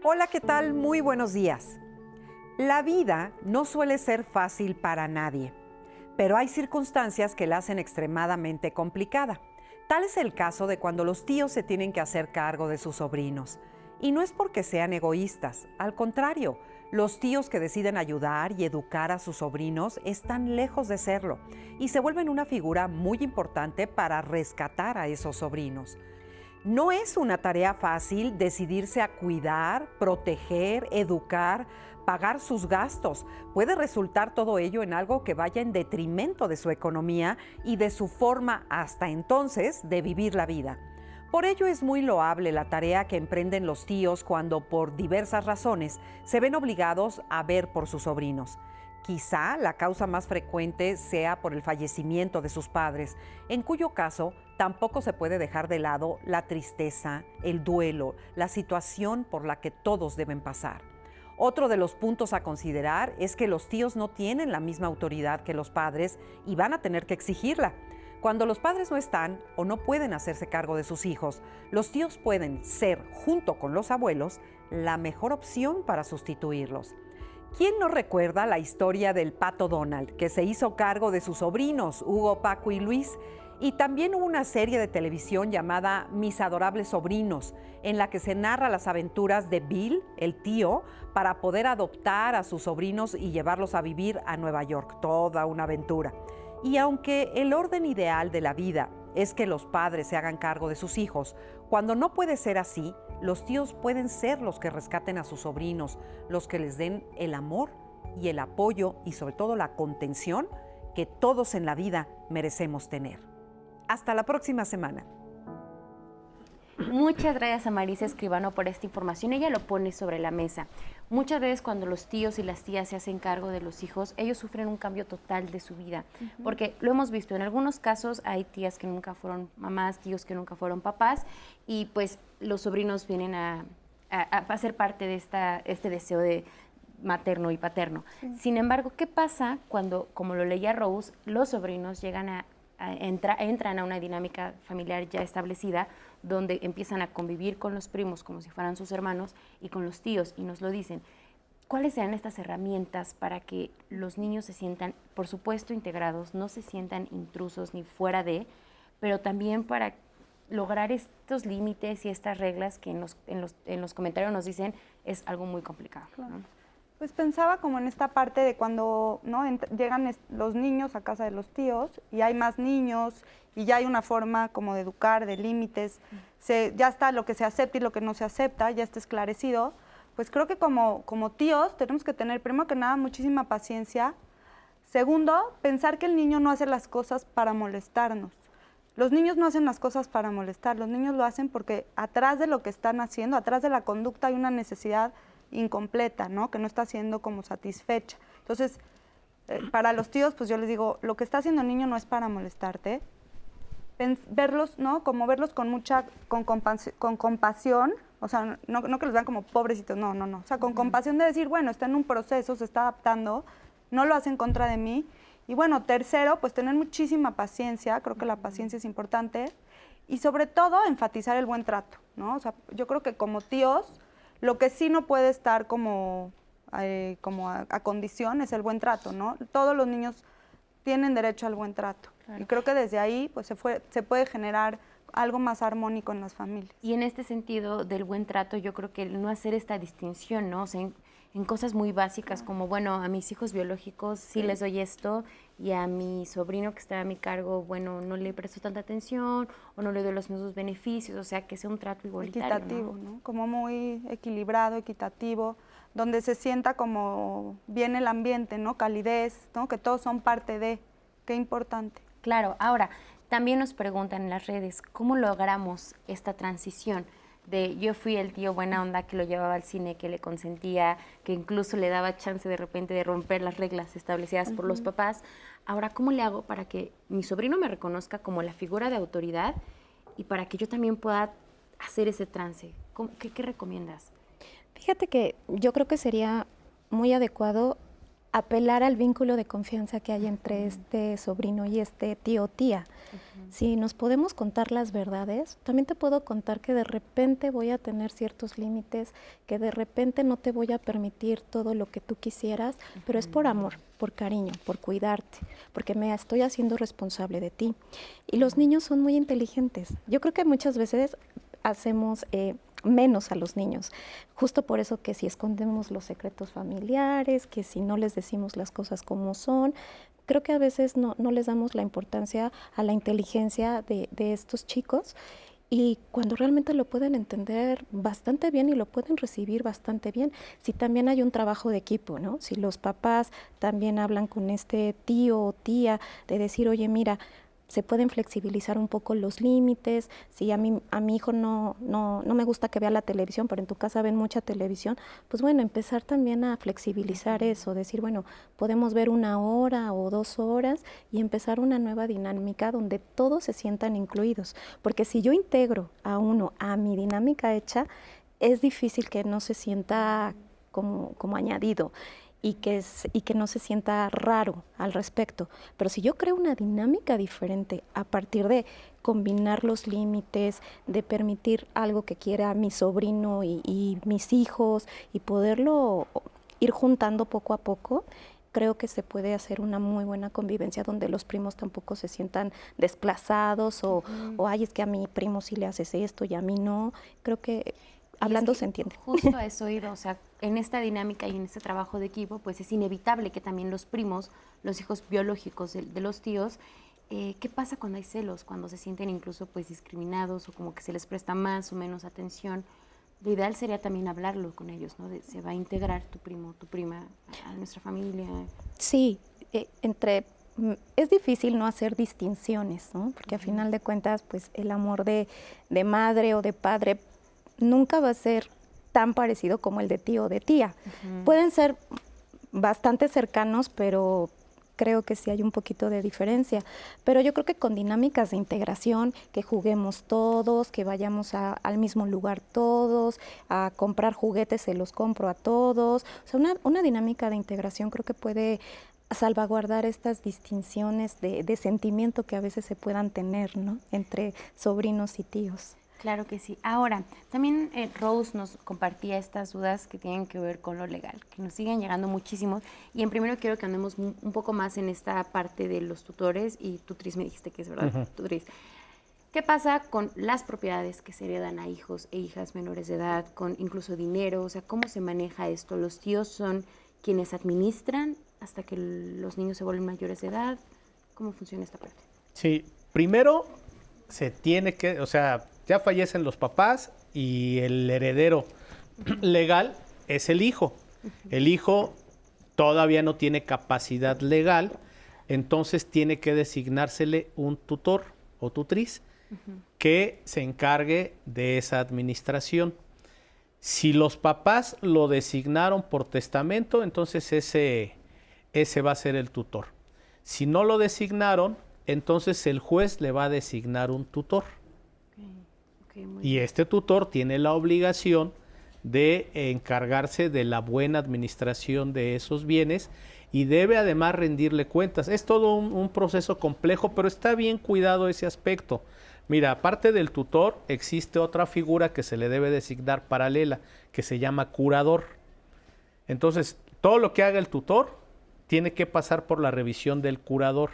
Hola, ¿qué tal? Muy buenos días. La vida no suele ser fácil para nadie, pero hay circunstancias que la hacen extremadamente complicada. Tal es el caso de cuando los tíos se tienen que hacer cargo de sus sobrinos. Y no es porque sean egoístas, al contrario, los tíos que deciden ayudar y educar a sus sobrinos están lejos de serlo y se vuelven una figura muy importante para rescatar a esos sobrinos. No es una tarea fácil decidirse a cuidar, proteger, educar, pagar sus gastos. Puede resultar todo ello en algo que vaya en detrimento de su economía y de su forma, hasta entonces, de vivir la vida. Por ello es muy loable la tarea que emprenden los tíos cuando, por diversas razones, se ven obligados a ver por sus sobrinos. Quizá la causa más frecuente sea por el fallecimiento de sus padres, en cuyo caso tampoco se puede dejar de lado la tristeza, el duelo, la situación por la que todos deben pasar. Otro de los puntos a considerar es que los tíos no tienen la misma autoridad que los padres y van a tener que exigirla. Cuando los padres no están o no pueden hacerse cargo de sus hijos, los tíos pueden ser, junto con los abuelos, la mejor opción para sustituirlos. ¿Quién no recuerda la historia del Pato Donald, que se hizo cargo de sus sobrinos, Hugo, Paco y Luis? Y también hubo una serie de televisión llamada Mis Adorables Sobrinos, en la que se narra las aventuras de Bill, el tío, para poder adoptar a sus sobrinos y llevarlos a vivir a Nueva York. Toda una aventura. Y aunque el orden ideal de la vida es que los padres se hagan cargo de sus hijos, cuando no puede ser así, los tíos pueden ser los que rescaten a sus sobrinos, los que les den el amor y el apoyo y sobre todo la contención que todos en la vida merecemos tener. Hasta la próxima semana. Muchas gracias a Marisa Escribano por esta información. Ella lo pone sobre la mesa. Muchas veces cuando los tíos y las tías se hacen cargo de los hijos, ellos sufren un cambio total de su vida. Porque lo hemos visto, en algunos casos hay tías que nunca fueron mamás, tíos que nunca fueron papás, y pues los sobrinos vienen a ser parte de este deseo de materno y paterno. Sin embargo, ¿qué pasa cuando, como lo leía Rose, los sobrinos llegan entran a una dinámica familiar ya establecida, donde empiezan a convivir con los primos como si fueran sus hermanos y con los tíos, y nos lo dicen? ¿Cuáles serán estas herramientas para que los niños se sientan, por supuesto, integrados, no se sientan intrusos ni fuera de, pero también para lograr estos límites y estas reglas que en los comentarios nos dicen es algo muy complicado? Claro. ¿No? Pues pensaba como en esta parte de cuando, ¿no?, llegan los niños a casa de los tíos y hay más niños y ya hay una forma como de educar, de límites, ya está lo que se acepta y lo que no se acepta, ya está esclarecido. Pues creo que como tíos tenemos que tener, primero que nada, muchísima paciencia. Segundo, pensar que el niño no hace las cosas para molestarnos. Los niños no hacen las cosas para molestar, los niños lo hacen porque atrás de lo que están haciendo, atrás de la conducta hay una necesidad incompleta, ¿no?, que no está siendo como satisfecha. Entonces, para los tíos, pues yo les digo, lo que está haciendo el niño no es para molestarte. Verlos, ¿no?, como verlos con compasión, o sea, no que los vean como pobrecitos, no, o sea, con compasión de decir, bueno, está en un proceso, se está adaptando, no lo hace en contra de mí. Y bueno, tercero, pues tener muchísima paciencia, creo que la paciencia es importante, y sobre todo enfatizar el buen trato, ¿no? O sea, yo creo que como tíos, lo que sí no puede estar como a condición es el buen trato, ¿no? Todos los niños tienen derecho al buen trato. Claro. Y creo que desde ahí pues, se puede generar algo más armónico en las familias. Y en este sentido del buen trato, yo creo que el no hacer esta distinción, ¿no? O sea, en cosas muy básicas como, bueno, a mis hijos biológicos sí les doy esto y a mi sobrino que está a mi cargo, bueno, no le presto tanta atención o no le doy los mismos beneficios, o sea, que sea un trato igualitario. Equitativo, ¿no? Como muy equilibrado, equitativo, donde se sienta como bien el ambiente, ¿no? Calidez, ¿no? Que todos son parte de, qué importante. Claro, ahora, también nos preguntan en las redes, ¿cómo logramos esta transición? De yo fui el tío buena onda que lo llevaba al cine, que le consentía, que incluso le daba chance de repente de romper las reglas establecidas por los papás. Ahora, ¿cómo le hago para que mi sobrino me reconozca como la figura de autoridad y para que yo también pueda hacer ese trance? ¿Qué recomiendas? Fíjate que yo creo que sería muy adecuado apelar al vínculo de confianza que hay entre este sobrino y este tío o tía. Si nos podemos contar las verdades, también te puedo contar que de repente voy a tener ciertos límites, que de repente no te voy a permitir todo lo que tú quisieras, pero es por amor, por cariño, por cuidarte, porque me estoy haciendo responsable de ti. Y los niños son muy inteligentes. Yo creo que muchas veces hacemos menos a los niños, justo por eso que si escondemos los secretos familiares, que si no les decimos las cosas como son, creo que a veces no les damos la importancia a la inteligencia de estos chicos, y cuando realmente lo pueden entender bastante bien y lo pueden recibir bastante bien, si también hay un trabajo de equipo, ¿no? Si los papás también hablan con este tío o tía de decir, oye, mira, se pueden flexibilizar un poco los límites. Si a mi hijo no me gusta que vea la televisión, pero en tu casa ven mucha televisión, pues bueno, empezar también a flexibilizar eso, decir, bueno, podemos ver 1 hora o 2 horas y empezar una nueva dinámica donde todos se sientan incluidos. Porque si yo integro a uno a mi dinámica hecha, es difícil que no se sienta como añadido. Y que no se sienta raro al respecto. Pero si yo creo una dinámica diferente a partir de combinar los límites, de permitir algo que quiera mi sobrino y mis hijos y poderlo ir juntando poco a poco, creo que se puede hacer una muy buena convivencia donde los primos tampoco se sientan desplazados o ay, es que a mi primo sí le haces esto y a mí no. Creo que hablando se entiende. Justo a eso iba, o sea, en esta dinámica y en este trabajo de equipo, pues es inevitable que también los primos, los hijos biológicos de los tíos, ¿qué pasa cuando hay celos? Cuando se sienten incluso pues discriminados o como que se les presta más o menos atención. Lo ideal sería también hablarlo con ellos, ¿no? Se va a integrar tu primo, tu prima a nuestra familia. Sí, es difícil no hacer distinciones, ¿no? Porque a final de cuentas, pues el amor de madre o de padre nunca va a ser tan parecido como el de tío o de tía. Pueden ser bastante cercanos, pero creo que sí hay un poquito de diferencia. Pero yo creo que con dinámicas de integración, que juguemos todos, que vayamos al mismo lugar todos, a comprar juguetes, se los compro a todos. O sea, una dinámica de integración creo que puede salvaguardar estas distinciones de sentimiento que a veces se puedan tener, ¿no? Entre sobrinos y tíos. Claro que sí. Ahora, también Rose nos compartía estas dudas que tienen que ver con lo legal, que nos siguen llegando muchísimo. Y en primero quiero que andemos un poco más en esta parte de los tutores y tutriz, me dijiste que es verdad, tutriz. ¿Qué pasa con las propiedades que se heredan a hijos e hijas menores de edad, con incluso dinero? O sea, ¿cómo se maneja esto? ¿Los tíos son quienes administran hasta que los niños se vuelven mayores de edad? ¿Cómo funciona esta parte? Sí, primero se tiene que, o sea, ya fallecen los papás y el heredero legal es el hijo. El hijo todavía no tiene capacidad legal, entonces tiene que designársele un tutor o tutriz que se encargue de esa administración. Si los papás lo designaron por testamento, entonces ese va a ser el tutor. Si no lo designaron, entonces el juez le va a designar un tutor. Y este tutor tiene la obligación de encargarse de la buena administración de esos bienes y debe además rendirle cuentas. Es todo un proceso complejo, pero está bien cuidado ese aspecto. Mira, aparte del tutor, existe otra figura que se le debe designar paralela, que se llama curador. Entonces, todo lo que haga el tutor tiene que pasar por la revisión del curador.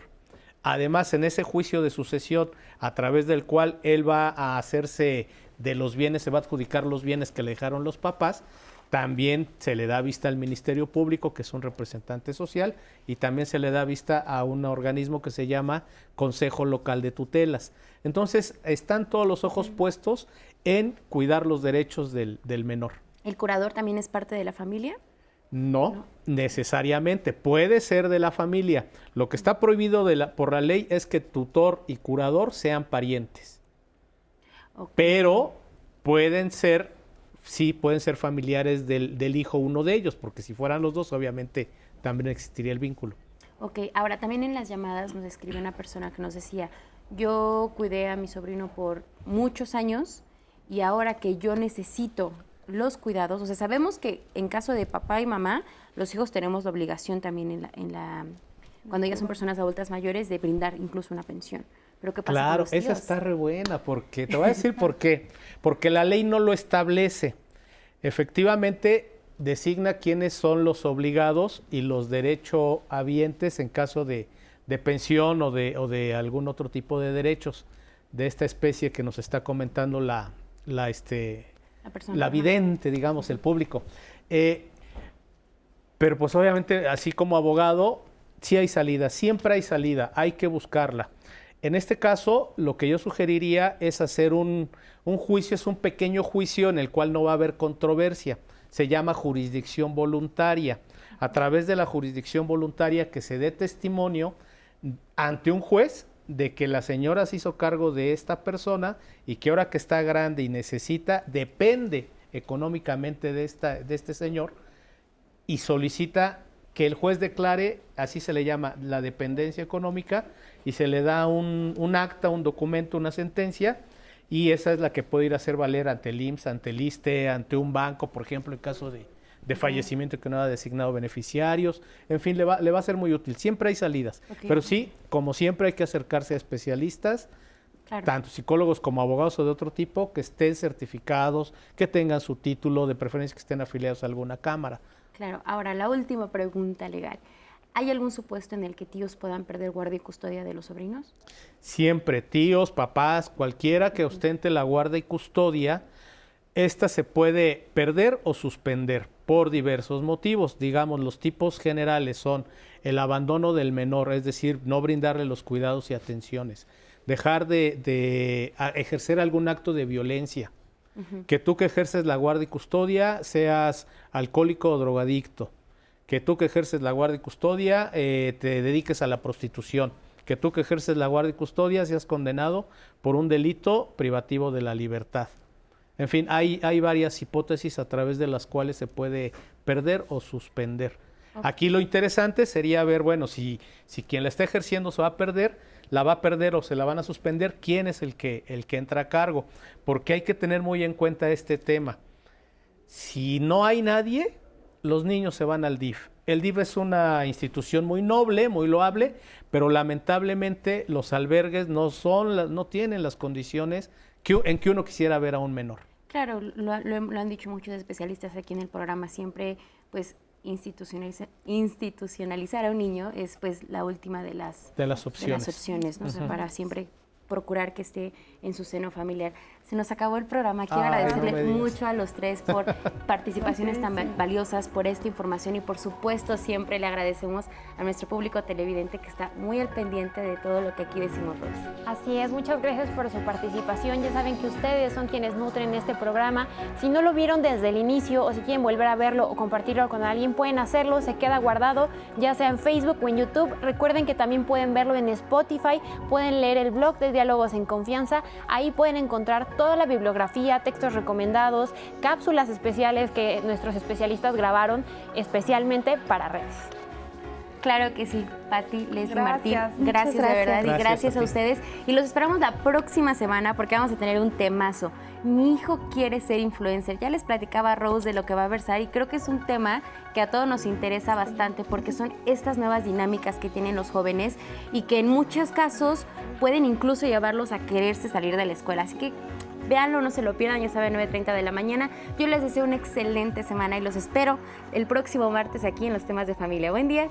Además, en ese juicio de sucesión, a través del cual él va a hacerse de los bienes, se va a adjudicar los bienes que le dejaron los papás, también se le da vista al Ministerio Público, que es un representante social, y también se le da vista a un organismo que se llama Consejo Local de Tutelas. Entonces, están todos los ojos puestos en cuidar los derechos del menor. ¿El curador también es parte de la familia? No, necesariamente, puede ser de la familia. Lo que está prohibido por la ley es que tutor y curador sean parientes. Pero pueden ser familiares del hijo uno de ellos, porque si fueran los dos, obviamente también existiría el vínculo. Ok, ahora también en las llamadas nos escribe una persona que nos decía, yo cuidé a mi sobrino por muchos años y ahora que yo necesito los cuidados, o sea, sabemos que en caso de papá y mamá, los hijos tenemos la obligación también cuando ya son personas adultas mayores, de brindar incluso una pensión. Pero ¿qué pasa con los tíos? Esa está re buena, porque te voy a decir por qué. Porque la ley no lo establece. Efectivamente, designa quiénes son los obligados y los derechohabientes en caso de pensión o de algún otro tipo de derechos de esta especie que nos está comentando la vidente, digamos, el público. Pero pues obviamente, así como abogado, sí hay salida, siempre hay salida, hay que buscarla. En este caso, lo que yo sugeriría es hacer un juicio, es un pequeño juicio en el cual no va a haber controversia. Se llama jurisdicción voluntaria. A través de la jurisdicción voluntaria que se dé testimonio ante un juez de que la señora se hizo cargo de esta persona y que ahora que está grande y depende económicamente de este señor y solicita que el juez declare, así se le llama, la dependencia económica, y se le da un acta, un documento, una sentencia, y esa es la que puede ir a hacer valer ante el IMSS, ante el ISSSTE, ante un banco, por ejemplo, en caso de fallecimiento que no ha designado beneficiarios. En fin, le va a ser muy útil. Siempre hay salidas, pero sí, como siempre, hay que acercarse a especialistas, tanto psicólogos como abogados o de otro tipo, que estén certificados, que tengan su título, de preferencia que estén afiliados a alguna cámara. Claro. Ahora, la última pregunta legal. ¿Hay algún supuesto en el que tíos puedan perder guardia y custodia de los sobrinos? Siempre, tíos, papás, cualquiera que ostente la guarda y custodia, esta se puede perder o suspender por diversos motivos. Digamos, los tipos generales son el abandono del menor, es decir, no brindarle los cuidados y atenciones, dejar de ejercer algún acto de violencia, que tú que ejerces la guardia y custodia seas alcohólico o drogadicto, que tú que ejerces la guardia y custodia te dediques a la prostitución, que tú que ejerces la guardia y custodia seas condenado por un delito privativo de la libertad. En fin, hay varias hipótesis a través de las cuales se puede perder o suspender. Aquí lo interesante sería ver, bueno, si quien la está ejerciendo se va a perder, la va a perder o se la van a suspender, ¿quién es el que entra a cargo? Porque hay que tener muy en cuenta este tema. Si no hay nadie, los niños se van al DIF. El DIF es una institución muy noble, muy loable, pero lamentablemente los albergues no tienen las condiciones en que uno quisiera ver a un menor. Claro, lo han dicho muchos especialistas aquí en el programa, siempre pues institucionalizar a un niño es pues la última de las opciones, ¿no? O sea, para siempre procurar que esté en su seno familiar. Se nos acabó el programa. Quiero agradecerle mucho a los tres por participaciones tan valiosas, por esta información y por supuesto siempre le agradecemos a nuestro público televidente que está muy al pendiente de todo lo que aquí decimos, Rose. Así es, muchas gracias por su participación. Ya saben que ustedes son quienes nutren este programa. Si no lo vieron desde el inicio o si quieren volver a verlo o compartirlo con alguien, pueden hacerlo, se queda guardado ya sea en Facebook o en YouTube. Recuerden que también pueden verlo en Spotify, pueden leer el blog de Diálogos en Confianza, ahí pueden encontrar toda la bibliografía, textos recomendados, cápsulas especiales que nuestros especialistas grabaron especialmente para redes. Claro que sí, Pati, Leslie, Martín, gracias de verdad y gracias a ustedes. Y los esperamos la próxima semana porque vamos a tener un temazo. Mi hijo quiere ser influencer. Ya les platicaba Rose de lo que va a versar y creo que es un tema que a todos nos interesa bastante porque son estas nuevas dinámicas que tienen los jóvenes y que en muchos casos pueden incluso llevarlos a quererse salir de la escuela. Así que véanlo, no se lo pierdan, ya saben, 9:30 de la mañana. Yo les deseo una excelente semana y los espero el próximo martes aquí en los temas de familia. Buen día.